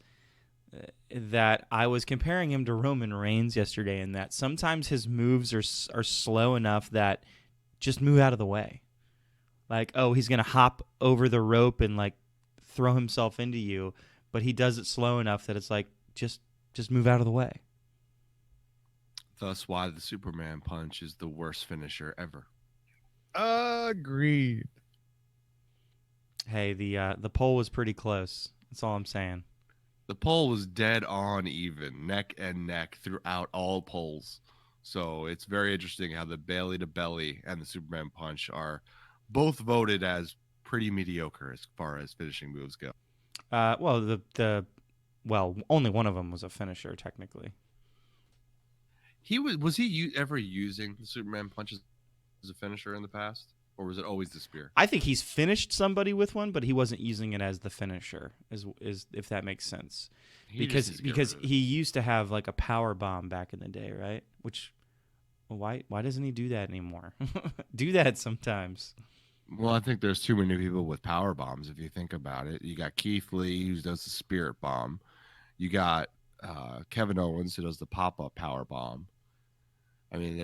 that I was comparing him to Roman Reigns yesterday, and that sometimes his moves are slow enough that just move out of the way. Like, oh, he's gonna hop over the rope and like throw himself into you, but he does it slow enough that it's like just move out of the way. Thus, why the Superman punch is the worst finisher ever. Agreed. Hey, the poll was pretty close. That's all I'm saying. The poll was dead on even, neck and neck throughout all polls. So it's very interesting how the Bailey to Belly and the Superman punch are both voted as pretty mediocre as far as finishing moves go. Well, only one of them was a finisher technically. Was he ever using the Superman punch as a finisher in the past, or was it always the spear? I think he's finished somebody with one, but he wasn't using it as the finisher. Is if that makes sense? Because he used to have like a power bomb back in the day, right? Which, why doesn't he do that anymore? Do that sometimes. Well, I think there's too many people with power bombs. If you think about it, you got Keith Lee who does the spirit bomb. You got Kevin Owens who does the pop-up power bomb. I mean,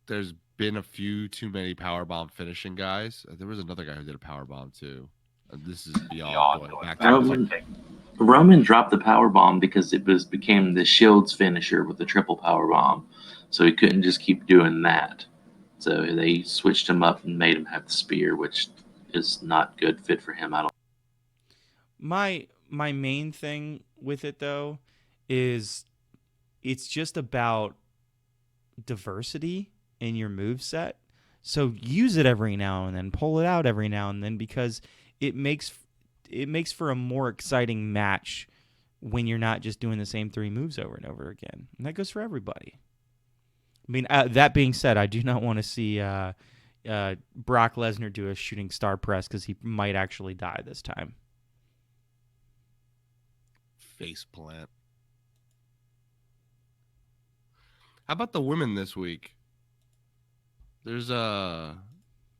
there's been a few too many power bomb finishing guys. There was another guy who did a power bomb too. This is beyond going back to Roman dropped the power bomb because it became the Shield's finisher with the triple power bomb, so he couldn't just keep doing that. So they switched him up and made him have the spear, which is not good fit for him. I don't. My main thing with it though is it's just about diversity in your moveset. So use it every now and then, pull it out every now and then, because it makes for a more exciting match when you're not just doing the same three moves over and over again. And that goes for everybody. I mean, that being said, I do not want to see Brock Lesnar do a shooting star press because he might actually die this time. Face plant. How about the women this week? There's a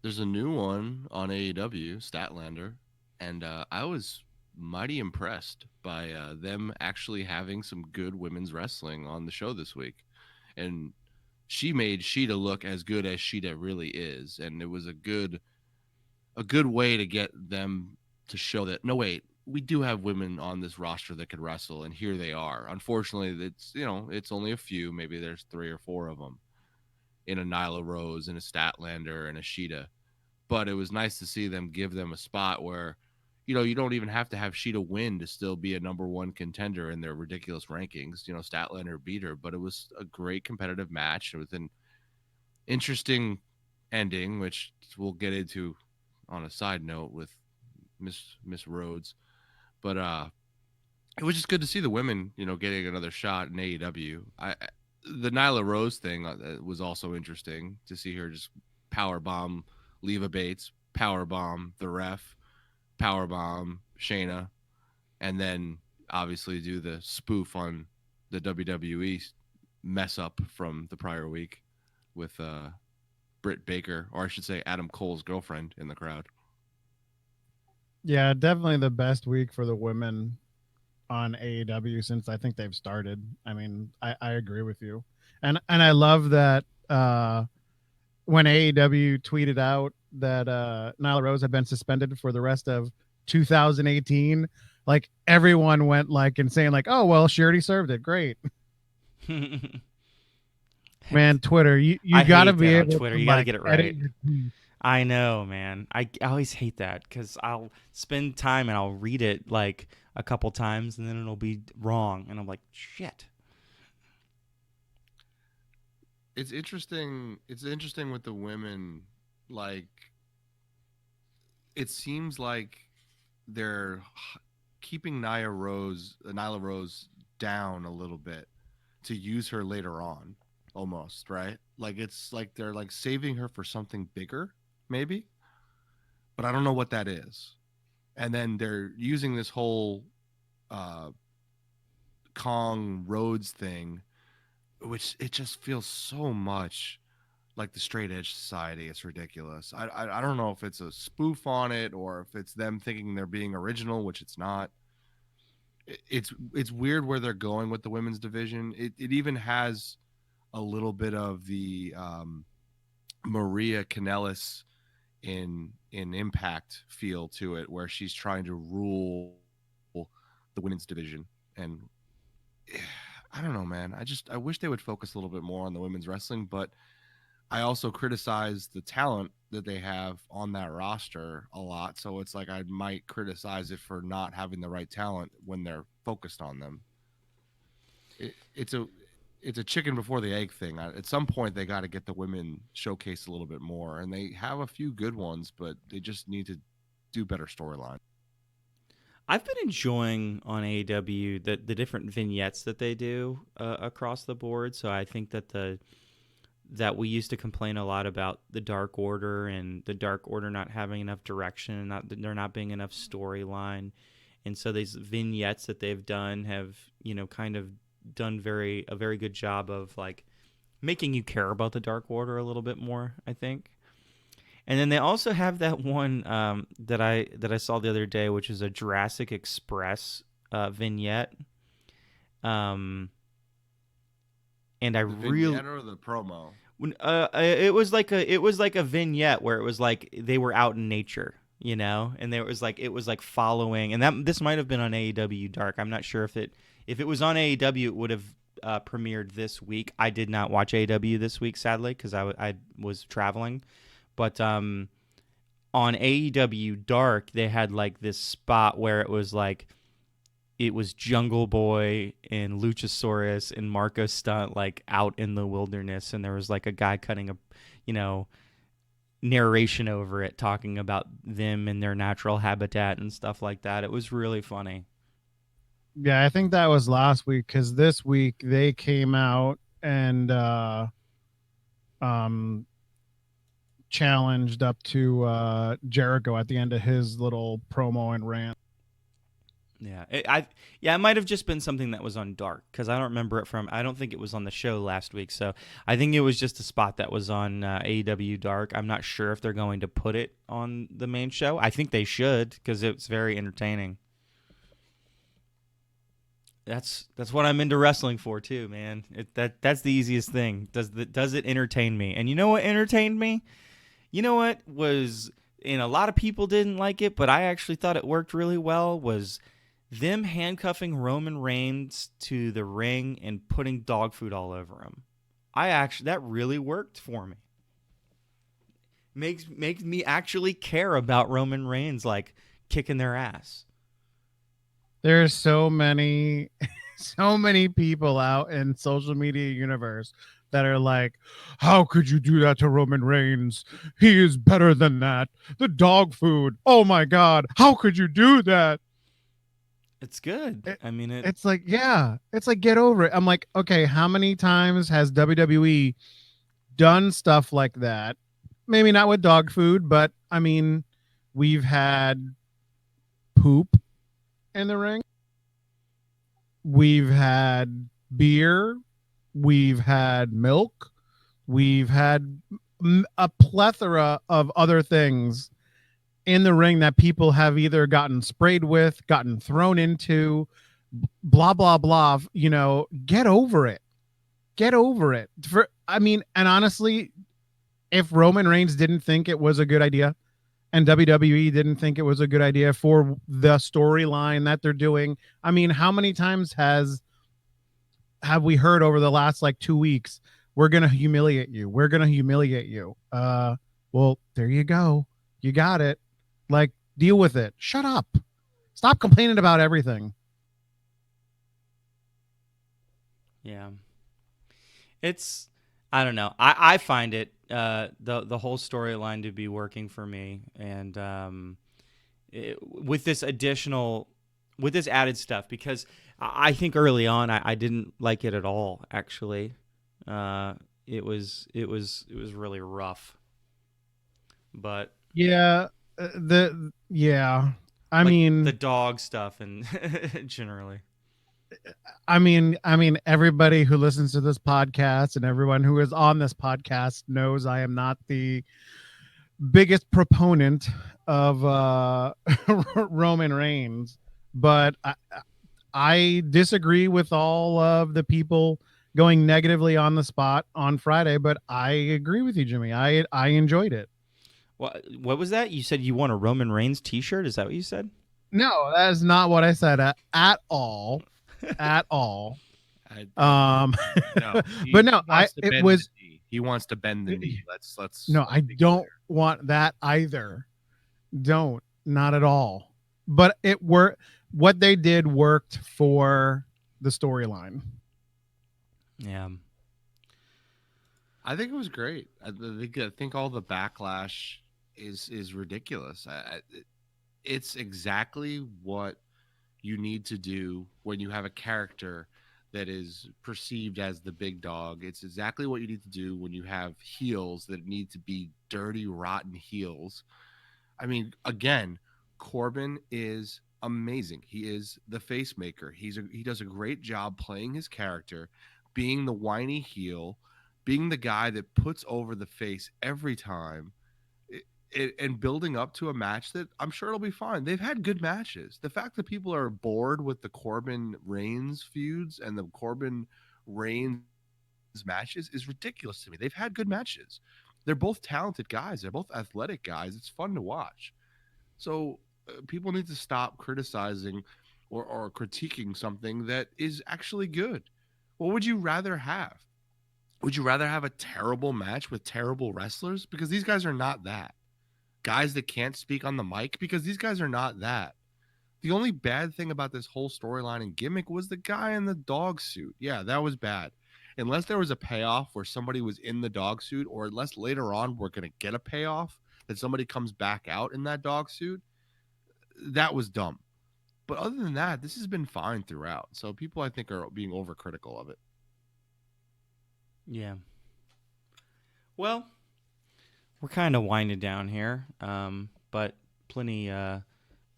new one on AEW, Statlander, and I was mighty impressed by them actually having some good women's wrestling on the show this week. And she made Sheeta look as good as Sheeta really is, and it was a good way to get them to show that, no, wait, we do have women on this roster that could wrestle, and here they are. Unfortunately, it's only a few. Maybe there's 3 or 4 of them in a Nyla Rose and a Statlander and a Sheeta. But it was nice to see them give them a spot where, you don't even have to have Sheeta win to still be a number 1 contender in their ridiculous rankings. Statlander beat her, but it was a great competitive match with an interesting ending, which we'll get into on a side note with Miss Rhodes. But it was just good to see the women, getting another shot in AEW. The Nyla Rose thing was also interesting to see her just power bomb Leva Bates, power bomb the ref, power bomb Shayna, and then obviously do the spoof on the WWE mess up from the prior week with Britt Baker, or I should say Adam Cole's girlfriend, in the crowd. Yeah, definitely the best week for the women on AEW since I think they've started. I mean, I agree with you. And I love that when AEW tweeted out that Nyla Rose had been suspended for the rest of 2018, like everyone went like insane, like, oh well, she already served it. Great. Man, Twitter, you gotta be able Twitter. To, you gotta get it right. Your I know, man. I always hate that because I'll spend time and I'll read it like a couple times and then it'll be wrong. And I'm like, shit. It's interesting. It's interesting with the women. Like, it seems like they're keeping Nyla Rose down a little bit to use her later on, almost, right? Like, it's like they're like saving her for something bigger, maybe, but I don't know what that is. And then they're using this whole uh Kong Rhodes thing, which it just feels so much like the straight edge society. It's ridiculous. I don't know if it's a spoof on it or if it's them thinking they're being original, which it's not. It's weird where they're going with the women's division. It even has a little bit of the Maria Kanellis in Impact feel to it, where she's trying to rule the women's division. And I don't know, man. I wish they would focus a little bit more on the women's wrestling, but I also criticize the talent that they have on that roster a lot. So it's like I might criticize it for not having the right talent when they're focused on them. It's a chicken before the egg thing. At some point, they got to get the women showcased a little bit more, and they have a few good ones, but they just need to do better storyline. I've been enjoying on AEW the different vignettes that they do across the board. So I think that we used to complain a lot about the Dark Order and the Dark Order not having enough direction and there not being enough storyline. And so these vignettes that they've done have, kind of done a very good job of like making you care about the Dark Order a little bit more, I think. And then they also have that one that I saw the other day, which is a Jurassic Express vignette. And I really or the promo. It was like a vignette where it was like they were out in nature, and it was like following, and this might have been on AEW Dark. I'm not sure if it was on AEW, it would have premiered this week. I did not watch AEW this week, sadly, because I was traveling. But on AEW Dark, they had like this spot where it was Jungle Boy and Luchasaurus and Marco Stunt like out in the wilderness, and there was like a guy cutting a narration over it, talking about them and their natural habitat and stuff like that. It was really funny. Yeah, I think that was last week, because this week they came out and challenged up to Jericho at the end of his little promo and rant. Yeah, it might have just been something that was on Dark, because I don't remember it I don't think it was on the show last week, so I think it was just a spot that was on AEW Dark. I'm not sure if they're going to put it on the main show. I think they should, because it's very entertaining. That's what I'm into wrestling for too, man. That's the easiest thing. Does it entertain me? And you know what entertained me? You know what was, and a lot of people didn't like it, but I actually thought it worked really well, was them handcuffing Roman Reigns to the ring and putting dog food all over him. That really worked for me. Makes me actually care about Roman Reigns like kicking their ass. There's so many people out in social media universe that are like, how could you do that to Roman Reigns? He is better than that. The dog food. Oh my God. How could you do that? It's good. It's like, yeah, it's like, get over it. I'm like, okay, how many times has WWE done stuff like that? Maybe not with dog food, but I mean, we've had poop in the ring. We've had beer. We've had milk. We've had a plethora of other things in the ring that people have either gotten sprayed with, gotten thrown into, blah, blah, blah. Get over it. Get over it. And honestly, if Roman Reigns didn't think it was a good idea, and WWE didn't think it was a good idea for the storyline that they're doing, I mean, how many times have we heard over the last 2 weeks, we're going to humiliate you. We're going to humiliate you. Well, there you go. You got it. Deal with it. Shut up. Stop complaining about everything. Yeah. It's I don't know. I find it the whole storyline to be working for me, and with this added stuff, because I think early on I didn't like it at all. Actually, it was really rough. But Yeah, yeah. I like the mean, dog stuff and generally. everybody who listens to this podcast and everyone who is on this podcast knows I am not the biggest proponent of Roman Reigns, but I disagree with all of the people going negatively on the spot on Friday. But I agree with you, Jimmy. I enjoyed it. What was that? You said you want a Roman Reigns T-shirt? Is that what you said? No, that is not what I said at all, at all. Um, No, but no, it was. He wants to bend the knee. Let's. No, I don't want that either. Don't, not at all. But what they did worked for the storyline. Yeah. I think it was great. I think all the backlash is ridiculous. It's exactly what you need to do when you have a character that is perceived as the big dog. It's exactly what you need to do when you have heels that need to be dirty, rotten heels. I mean, again, Corbin is amazing. He is the face maker. He does a great job playing his character, being the whiny heel, being the guy that puts over the face every time, and building up to a match that I'm sure it'll be fine. They've had good matches. The fact that people are bored with the Corbin Reigns feuds and the Corbin Reigns matches is ridiculous to me. They've had good matches. They're both talented guys. They're both athletic guys. It's fun to watch. So people need to stop criticizing or critiquing something that is actually good. What would you rather have? Would you rather have a terrible match with terrible wrestlers? Because these guys are not that. Guys that can't speak on the mic? Because these guys are not that. The only bad thing about this whole storyline and gimmick was the guy in the dog suit. Yeah, that was bad. Unless there was a payoff where somebody was in the dog suit, or unless later on we're going to get a payoff that somebody comes back out in that dog suit, that was dumb. But other than that, this has been fine throughout. So people, I think, are being overcritical of it. Yeah. Well, we're kind of winding down here, but plenty of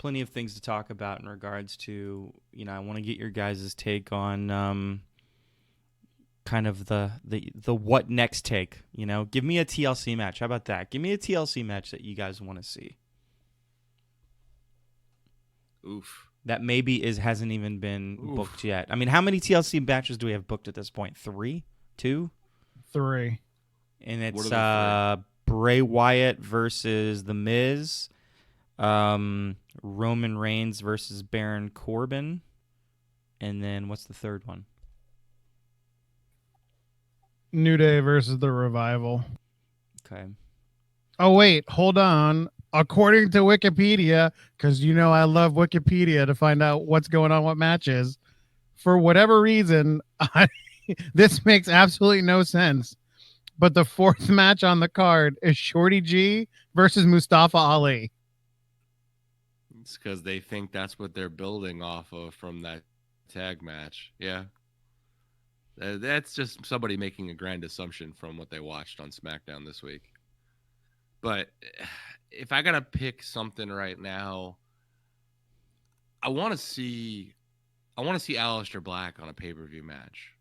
things to talk about in regards to, I want to get your guys' take on kind of the what next take. Give me a TLC match. How about that? Give me a TLC match that you guys want to see. Oof. That maybe hasn't even been booked yet. I mean, how many TLC matches do we have booked at this point? 3? 2? 3. And it's Bray Wyatt versus The Miz, Roman Reigns versus Baron Corbin, and then what's the third one? New Day versus the Revival. Okay. Oh, wait, hold on. According to Wikipedia, because I love Wikipedia to find out what's going on, what matches. For whatever reason, this makes absolutely no sense. But the fourth match on the card is Shorty G versus Mustafa Ali. It's because they think that's what they're building off of from that tag match. Yeah. That's just somebody making a grand assumption from what they watched on SmackDown this week. But if I got to pick something right now, I want to see Aleister Black on a pay-per-view match.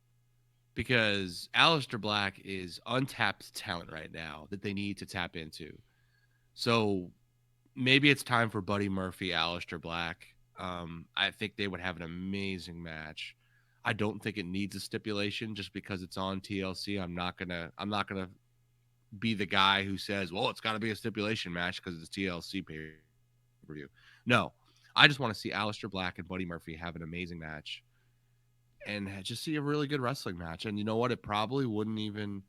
Because Aleister Black is untapped talent right now that they need to tap into. So maybe it's time for Buddy Murphy, Aleister Black. I think they would have an amazing match. I don't think it needs a stipulation just because it's on TLC. I'm not gonna be the guy who says, well, it's got to be a stipulation match because it's TLC pay-per-view. No, I just want to see Aleister Black and Buddy Murphy have an amazing match. And just see a really good wrestling match. And you know what? It probably wouldn't even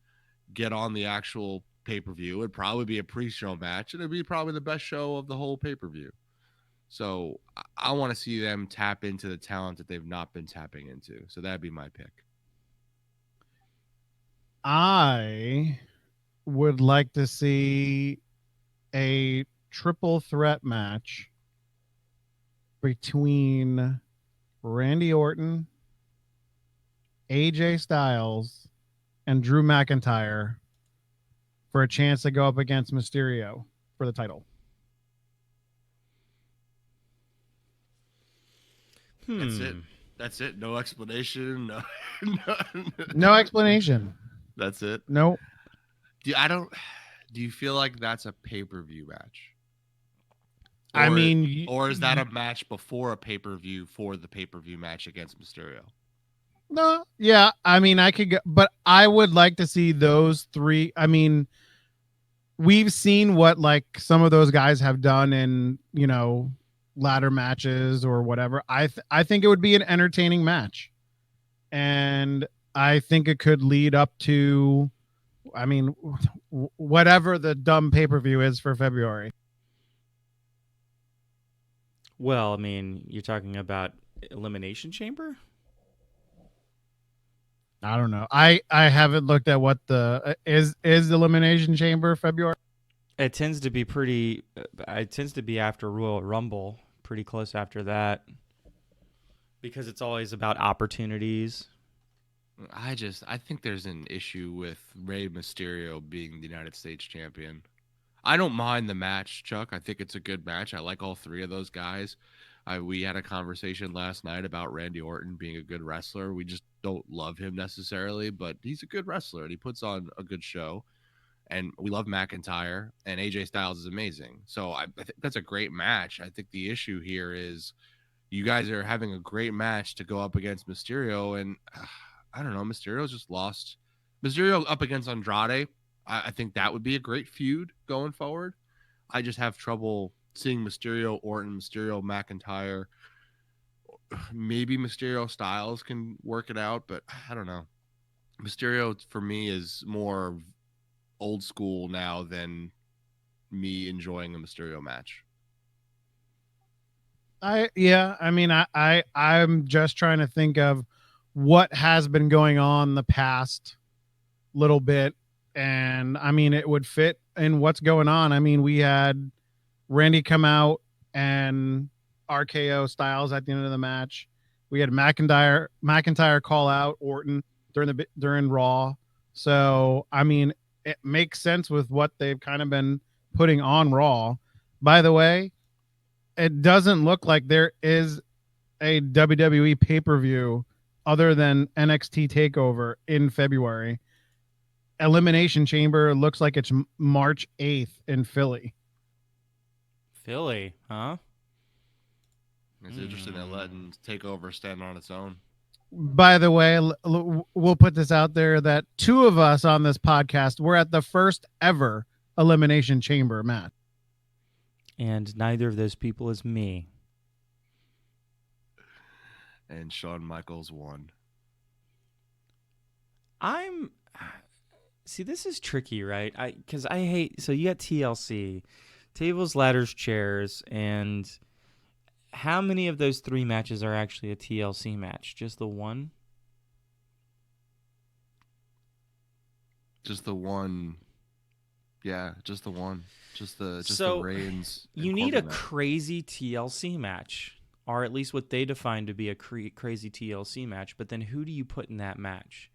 get on the actual pay-per-view. It'd probably be a pre-show match, and it'd be probably the best show of the whole pay-per-view. So I want to see them tap into the talent that they've not been tapping into. So that'd be my pick. I would like to see a triple threat match between Randy Orton, AJ Styles, and Drew McIntyre for a chance to go up against Mysterio for the title. That's it. No explanation. No explanation. That's it. No. Do you feel like that's a pay-per-view match? I mean, or is that a match before a pay-per-view for the pay-per-view match against Mysterio? no, yeah. I mean, I could go, but I would like to see those three. I mean, we've seen what like some of those guys have done in, you know, ladder matches or whatever. I think it would be an entertaining match, and I think it could lead up to, I mean, whatever the dumb pay-per-view is for February. Well, I mean, you're talking about Elimination Chamber? I don't know. I haven't looked at what the is Elimination Chamber February. It tends to be pretty. It tends to be after Royal Rumble, pretty close after that, because it's always about opportunities. I think there's an issue with Rey Mysterio being the United States champion. I don't mind the match, Chuck. I think it's a good match. I like all three of those guys. We had a conversation last night about Randy Orton being a good wrestler. We just don't love him necessarily, but he's a good wrestler and he puts on a good show. And we love McIntyre, and AJ Styles is amazing. So I think that's a great match. I think the issue here is you guys are having a great match to go up against Mysterio, and I don't know, Mysterio's just lost. Mysterio up against Andrade, I think that would be a great feud going forward. I just have trouble seeing Mysterio, Orton, Mysterio, McIntyre. Maybe Mysterio Styles can work it out, but I don't know. Mysterio, for me, is more old school now than me enjoying a Mysterio match. I'm just trying to think of what has been going on the past little bit, and I mean it would fit in what's going on. I mean, we had Randy come out and RKO Styles at the end of the match. We had McIntyre call out Orton during Raw. So I mean, it makes sense with what they've kind of been putting on Raw. By the way, it doesn't look like there is a WWE pay-per-view other than NXT TakeOver in February. Elimination Chamber looks like it's March 8th in Philly. Philly, huh? It's interesting that letting TakeOver stand on its own. By the way, we'll put this out there that two of us on this podcast were at the first ever Elimination Chamber match. And neither of those people is me. And Shawn Michaels won. See, this is tricky, right? Because I hate. So you got TLC, tables, ladders, chairs, and how many of those three matches are actually a TLC match? Just the one? Just the one. Yeah, just the one. Just the Reigns. You need a crazy TLC match, or at least what they define to be a crazy TLC match. But then who do you put in that match?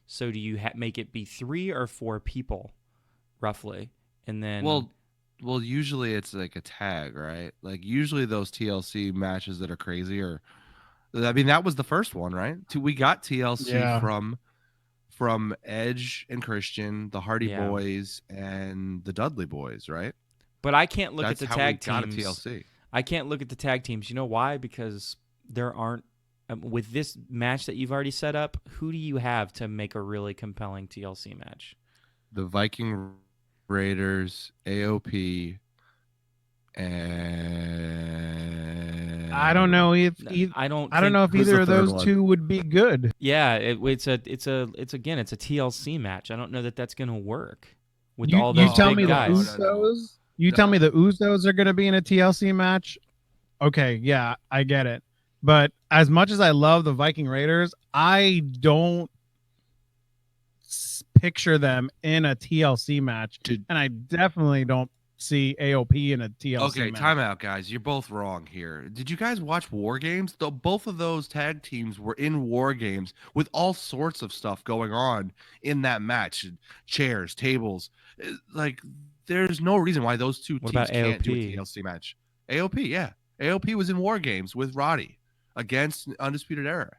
So do you make it be 3 or 4 people, roughly? And then well, usually it's like a tag, right? Like usually those TLC matches that are crazy are. I mean, that was the first one, right? We got TLC from Edge and Christian, the Hardy Boys, and the Dudley Boys, right? But I can't look at the tag teams. Got a TLC. I can't look at the tag teams. You know why? Because there aren't. With this match that you've already set up, who do you have to make a really compelling TLC match? The Viking Raiders, AOP, and I don't know if I don't know if either of those two would be good. Yeah, it's a TLC match. I don't know that that's going to work with all those big guys. Tell me the Usos are going to be in a TLC match? Okay, yeah, I get it. But as much as I love the Viking Raiders, I don't picture them in a TLC match, and I definitely don't see AOP in a TLC Okay, match. timeout, guys. You're both wrong here. Did you guys watch War Games? Both of those tag teams were in War Games with all sorts of stuff going on in that match. Chairs, tables. Like, there's no reason why those two What teams about can't do a AOP? TLC match. AOP, yeah. AOP was in War Games with Roddy against Undisputed Era.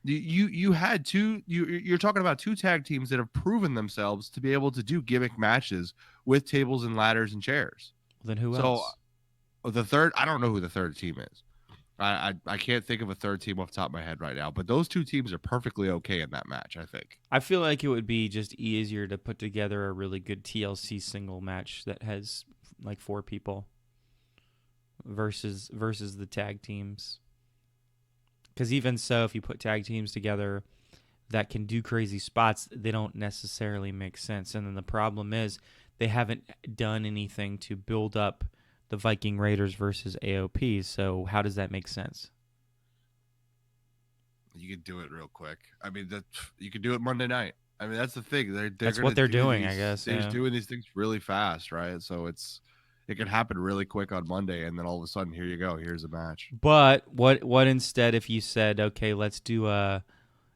You had two. You're talking about two tag teams that have proven themselves to be able to do gimmick matches with tables and ladders and chairs. Then who So else? the third, I don't know who the third team is. I can't think of a third team off the top of my head right now. But those two teams are perfectly okay in that match, I think. I feel like it would be just easier to put together a really good TLC single match that has like 4 people versus the tag teams. Because even so, if you put tag teams together that can do crazy spots, they don't necessarily make sense. And then the problem is they haven't done anything to build up the Viking Raiders versus AOP. So how does that make sense? You could do it real quick. I mean, you could do it Monday night. I mean, that's the thing. That's what they're doing, I guess. They're Yeah. doing these things really fast, right? So it can happen really quick on Monday, and then all of a sudden, here you go. Here's a match. But what instead if you said, okay, let's do a,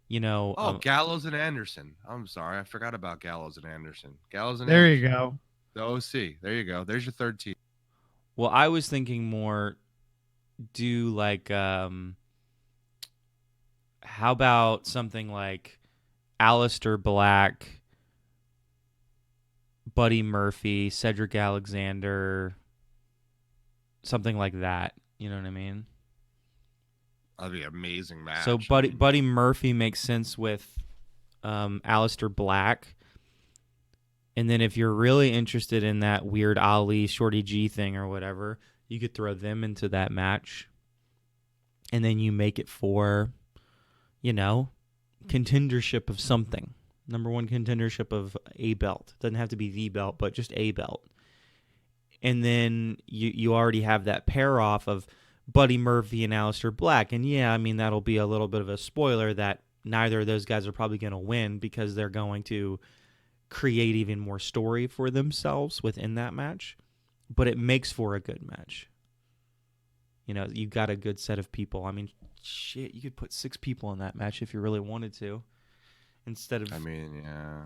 Gallows and Anderson. I'm sorry, I forgot about Gallows and Anderson. Gallows and There Anderson. you go. The OC. There you go. There's your third team. Well, I was thinking more do like how about something like Aleister Black, Buddy Murphy, Cedric Alexander, something like that. You know what I mean? That'd be an amazing match. So Buddy Murphy makes sense with Aleister Black. And then if you're really interested in that weird Ali, Shorty G thing or whatever, you could throw them into that match. And then you make it for, contendership of something. Number 1 contendership of a belt. Doesn't have to be the belt, but just a belt. And then you already have that pair off of Buddy Murphy and Aleister Black. And yeah, I mean, that'll be a little bit of a spoiler that neither of those guys are probably going to win because they're going to create even more story for themselves within that match. But it makes for a good match. You got a good set of people. I mean, shit, you could put 6 people in that match if you really wanted to. Instead of... I mean, yeah.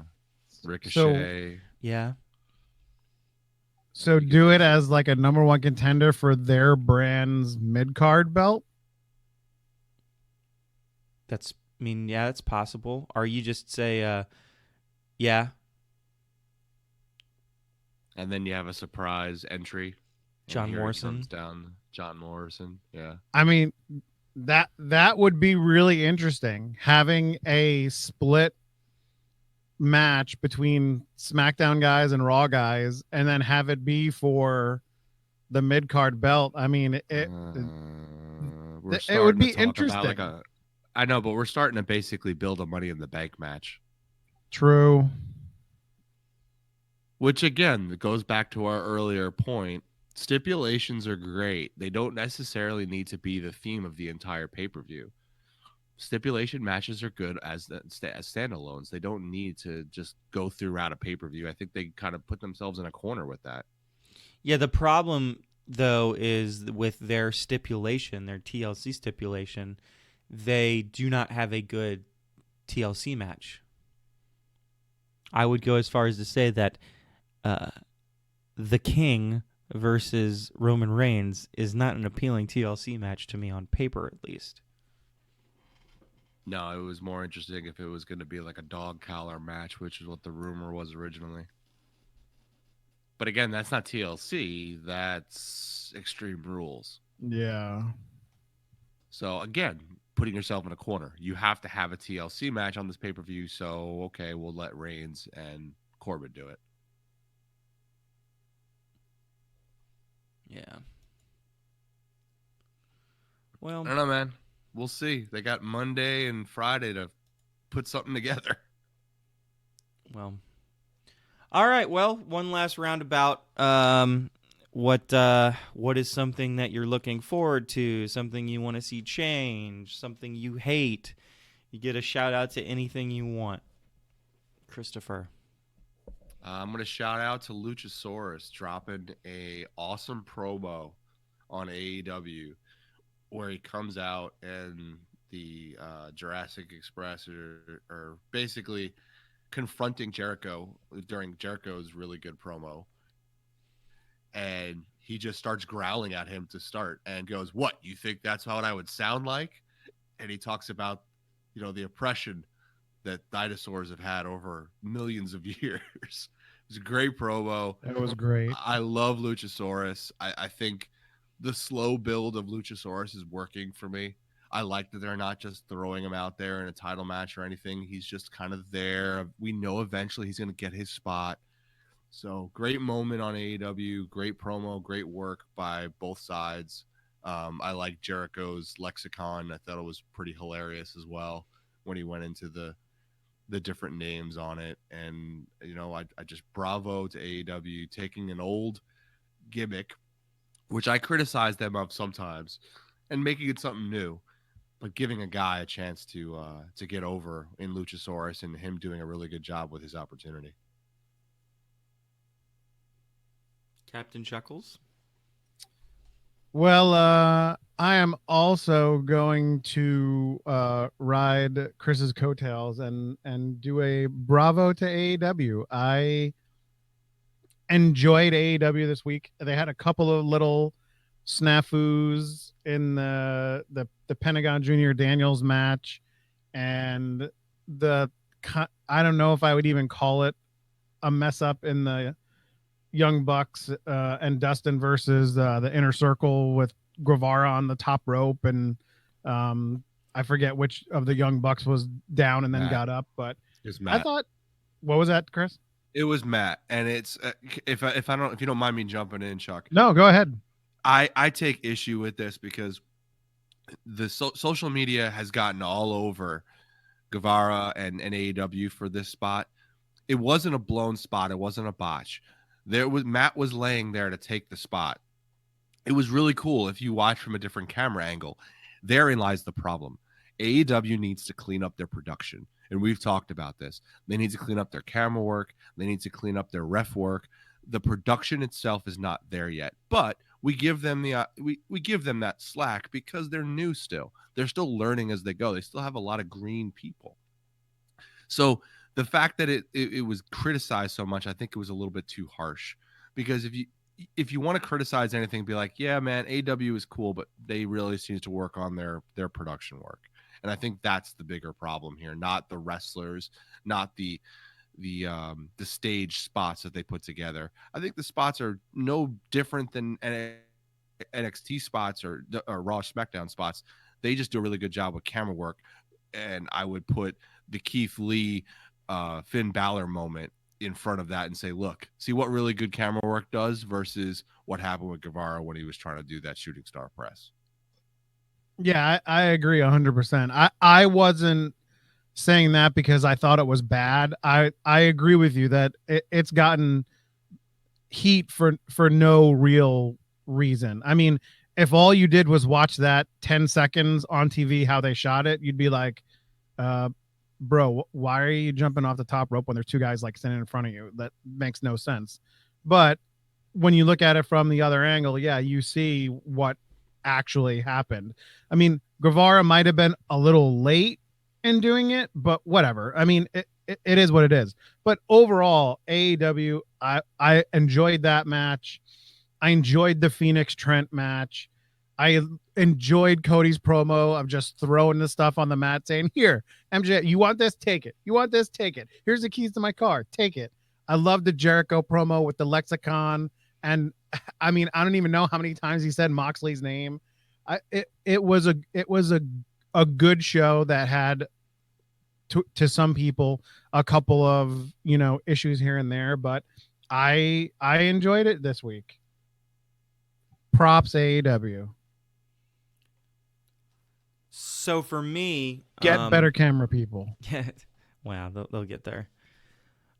Ricochet. Yeah. So do it as like a number 1 contender for their brand's mid-card belt? That's possible. Or you just say, yeah. And then you have a surprise entry. John Here Morrison. comes down John Morrison. Yeah. I mean, that would be really interesting. Having a split match between SmackDown guys and Raw guys, and then have it be for the mid card belt. I mean, it would be interesting. I know, but we're starting to basically build a Money in the Bank match. True. Which again goes back to our earlier point. Stipulations are great. They don't necessarily need to be the theme of the entire pay-per-view. Stipulation matches are good as standalones. They don't need to just go throughout a pay-per-view. I think they kind of put themselves in a corner with that. Yeah, the problem, though, is with their stipulation, their TLC stipulation, they do not have a good TLC match. I would go as far as to say that the King versus Roman Reigns is not an appealing TLC match to me on paper, at least. No, it was more interesting if it was going to be like a dog collar match, which is what the rumor was originally. But again, that's not TLC. That's Extreme Rules. Yeah. So again, putting yourself in a corner. You have to have a TLC match on this pay-per-view. So, okay, we'll let Reigns and Corbin do it. Yeah. Well, I don't know, man. We'll see. They got Monday and Friday to put something together. Well, all right. Well, one last roundabout. What is something that you're looking forward to? Something you want to see change? Something you hate? You get a shout out to anything you want. Christopher. I'm going to shout out to Luchasaurus dropping a awesome promo on AEW where he comes out and the Jurassic Express are basically confronting Jericho during Jericho's really good promo. And he just starts growling at him to start and goes, "What, you think that's what I would sound like?" And he talks about, the oppression that dinosaurs have had over millions of years. It's a great promo. It was great. I love Luchasaurus. I think the slow build of Luchasaurus is working for me. I like that they're not just throwing him out there in a title match or anything. He's just kind of there. We know eventually he's going to get his spot. So great moment on AEW, great promo, great work by both sides. I like Jericho's lexicon. I thought it was pretty hilarious as well when he went into the different names on it. And, I just bravo to AEW taking an old gimmick, which I criticize them of sometimes, and making it something new, but giving a guy a chance to get over in Luchasaurus and him doing a really good job with his opportunity. Captain Chuckles. Well, I am also going to ride Chris's coattails and do a bravo to AEW. I enjoyed AEW this week. They had a couple of little snafus in the Pentagon Junior Daniels match, and I don't know if I would even call it a mess up in the Young Bucks and Dustin versus the Inner Circle with Guevara on the top rope, and I forget which of the Young Bucks was down and then Matt. got up, but Matt. I thought, what was that, Chris? It was Matt, and it's if you don't mind me jumping in, Chuck. No, go ahead. I take issue with this because the social media has gotten all over Guevara and AEW for this spot. It wasn't a blown spot. It wasn't a botch. Matt was laying there to take the spot. It was really cool if you watch from a different camera angle. Therein lies the problem. AEW needs to clean up their production, and we've talked about this. They need to clean up their camera work. They need to clean up their ref work. The production itself is not there yet, but we give them we give them that slack because they're new still. They're still learning as they go. They still have a lot of green people. So the fact that it was criticized so much, I think it was a little bit too harsh, because if you want to criticize anything, be like, yeah, man, AEW is cool, but they really seem to work on their production work. And I think that's the bigger problem here, not the wrestlers, not the stage spots that they put together. I think the spots are no different than NXT spots or Raw SmackDown spots. They just do a really good job with camera work. And I would put the Keith Lee Finn Balor moment in front of that and say, look, see what really good camera work does versus what happened with Guevara when he was trying to do that shooting star press. Yeah, I agree 100%. I wasn't saying that because I thought it was bad. I agree with you that it's gotten heat for no real reason. I mean, if all you did was watch that 10 seconds on TV, how they shot it, you'd be like, bro, why are you jumping off the top rope when there's two guys like standing in front of you? That makes no sense. But when you look at it from the other angle, yeah, you see what actually happened. I mean, Guevara might have been a little late in doing it, but whatever. I mean, it is what it is. But overall, AEW, I enjoyed that match. I enjoyed the Phoenix Trent match. I enjoyed Cody's promo of just throwing the stuff on the mat saying, here, MJ, you want this? Take it. You want this? Take it. Here's the keys to my car. Take it. I love the Jericho promo with the lexicon. And I mean, I don't even know how many times he said Moxley's name. It was a good show that had to some people a couple of, issues here and there, but I enjoyed it this week. Props AEW. So for me, get better camera people. Yeah, wow, they'll get there.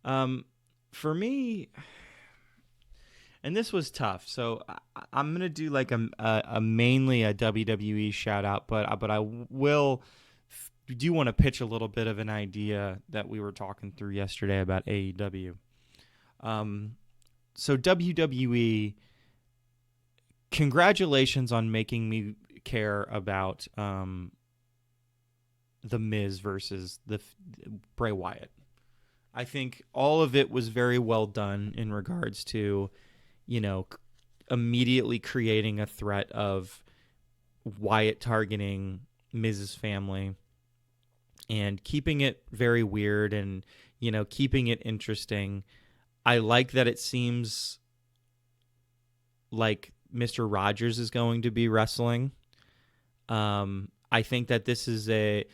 For me, and this was tough. So I'm gonna do like a mainly a WWE shout out, but I will do want to pitch a little bit of an idea that we were talking through yesterday about AEW. So WWE, congratulations on making me care about The Miz versus Bray Wyatt. I think all of it was very well done in regards to, immediately creating a threat of Wyatt targeting Miz's family and keeping it very weird and, keeping it interesting. I like that it seems like Mr. Rogers is going to be wrestling. I think that this is the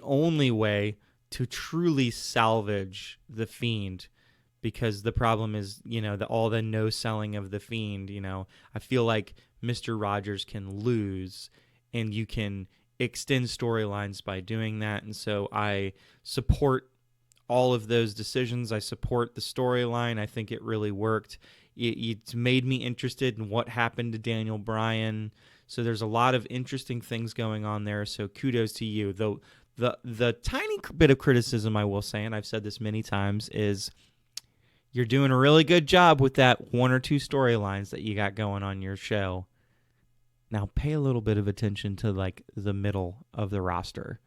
only way to truly salvage The Fiend, because the problem is, all the no selling of The Fiend. I feel like Mr. Rogers can lose, and you can extend storylines by doing that. And so I support all of those decisions. I support the storyline. I think it really worked. It's made me interested in what happened to Daniel Bryan. So there's a lot of interesting things going on there. So kudos to you. Though the tiny bit of criticism I will say, and I've said this many times, is you're doing a really good job with that one or two storylines that you got going on your show. Now pay a little bit of attention to like the middle of the roster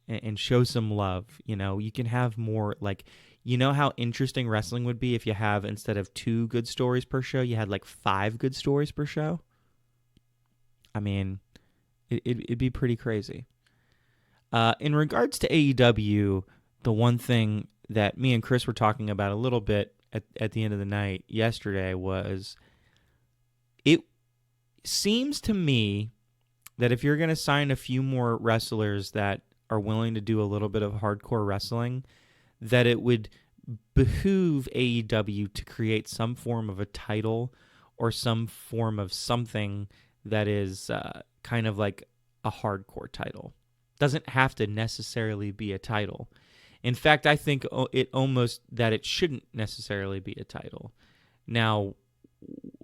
and show some love. You can have more, like, how interesting wrestling would be if you have, instead of 2 good stories per show, you had like 5 good stories per show. I mean, it'd be pretty crazy. In regards to AEW, the one thing that me and Chris were talking about a little bit at the end of the night yesterday was, it seems to me that if you're going to sign a few more wrestlers that are willing to do a little bit of hardcore wrestling, that it would behoove AEW to create some form of a title or some form of something that is kind of like a hardcore title. Doesn't have to necessarily be a title. In fact, I think it shouldn't necessarily be a title. Now,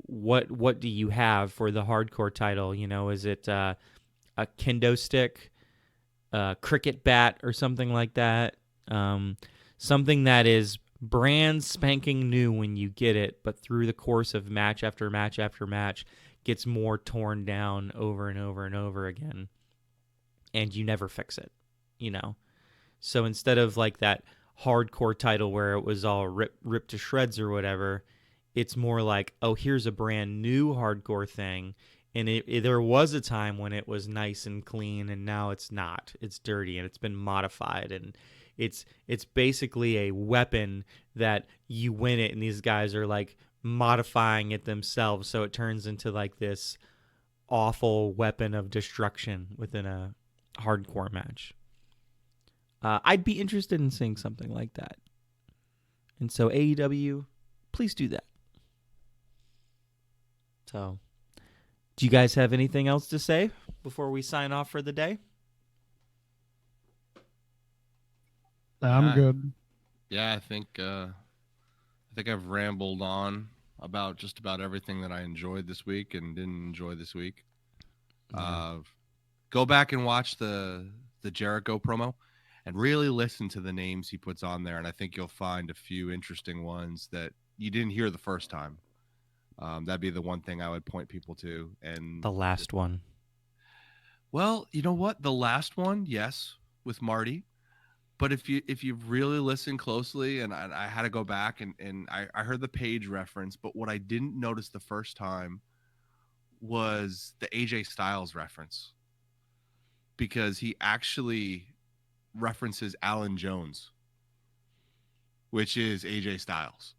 what do you have for the hardcore title? Is it a kendo stick, a cricket bat, or something like that? Something that is brand spanking new when you get it, but through the course of match after match after match, gets more torn down over and over and over again, and you never fix it, So instead of like that hardcore title where it was all ripped to shreds or whatever, it's more like, oh, here's a brand new hardcore thing. And there was a time when it was nice and clean, and now it's not. It's dirty, and it's been modified, and it's basically a weapon that you win it, and these guys are like modifying it themselves, so it turns into like this awful weapon of destruction within a hardcore match. I'd be interested in seeing something like that. And so AEW, please do that. So, do you guys have anything else to say before we sign off for the day? I'm good. Yeah, I think I've rambled on about just about everything that I enjoyed this week and didn't enjoy this week. Yeah. Go back and watch the Jericho promo and really listen to the names he puts on there, and I think you'll find a few interesting ones that you didn't hear the first time. That'd be the one thing I would point people to. And The last one. Well, you know what? The last one, yes, with Marty. But if you really listen closely, and I had to go back and I heard the Page reference, but what I didn't notice the first time was the AJ Styles reference, because he actually references Alan Jones, which is AJ Styles,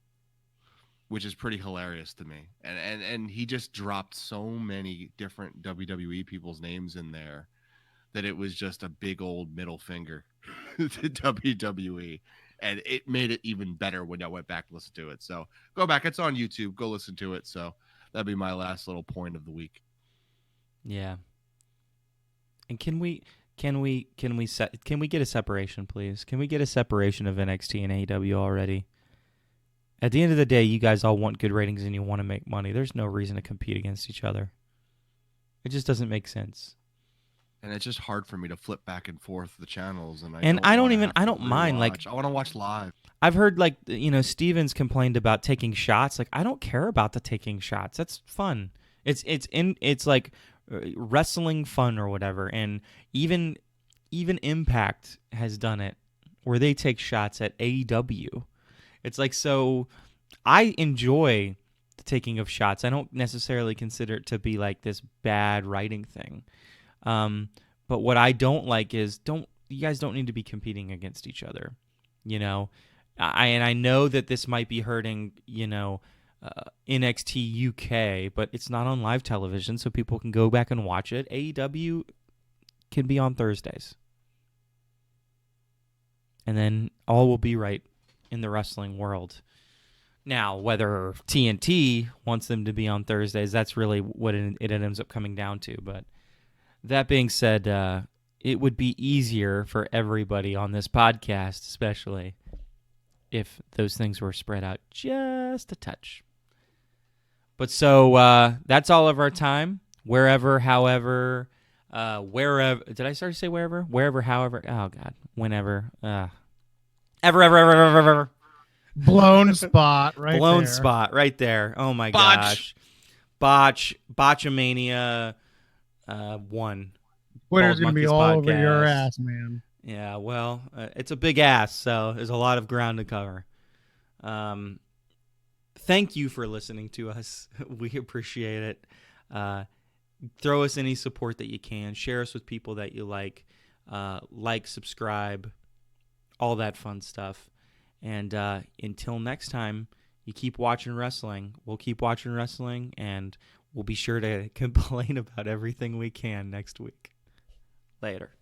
which is pretty hilarious to me. And he just dropped so many different WWE people's names in there that it was just a big old middle finger to WWE. And it made it even better when I went back and listened to it. So go back. It's on YouTube. Go listen to it. So that'd be my last little point of the week. Yeah. And can we get a separation, please? Can we get a separation of NXT and AEW already? At the end of the day, you guys all want good ratings and you want to make money. There's no reason to compete against each other. It just doesn't make sense. And it's just hard for me to flip back and forth the channels, and I don't wanna mind, like, rewatch. I want to watch live. I've heard, like, Steven's complained about taking shots. Like, I don't care about the taking shots. That's fun. It's like wrestling fun or whatever. And even Impact has done it where they take shots at AEW. It's like, so I enjoy the taking of shots. I don't necessarily consider it to be like this bad writing thing. But what I don't like is you guys don't need to be competing against each other. I know that this might be hurting, NXT UK, but it's not on live television, so people can go back and watch it. AEW can be on Thursdays. And then all will be right in the wrestling world. Now, whether TNT wants them to be on Thursdays, that's really what it ends up coming down to. But that being said, it would be easier for everybody on this podcast, especially if those things were spread out just a touch. But so that's all of our time. Wherever, however, wherever. Did I start to say wherever? Wherever, however. Oh, God. Whenever. Ever. Blown spot right Blown there. spot right there. Oh, my Botch. gosh. Botchamania 1. Twitter's Bald going to be Monkeys all over your podcast. ass, man. Yeah, well, it's a big ass, so there's a lot of ground to cover. Thank you for listening to us. We appreciate it. Throw us any support that you can. Share us with people that you like. Subscribe, all that fun stuff. And until next time, you keep watching wrestling. We'll keep watching wrestling, and we'll be sure to complain about everything we can next week. Later.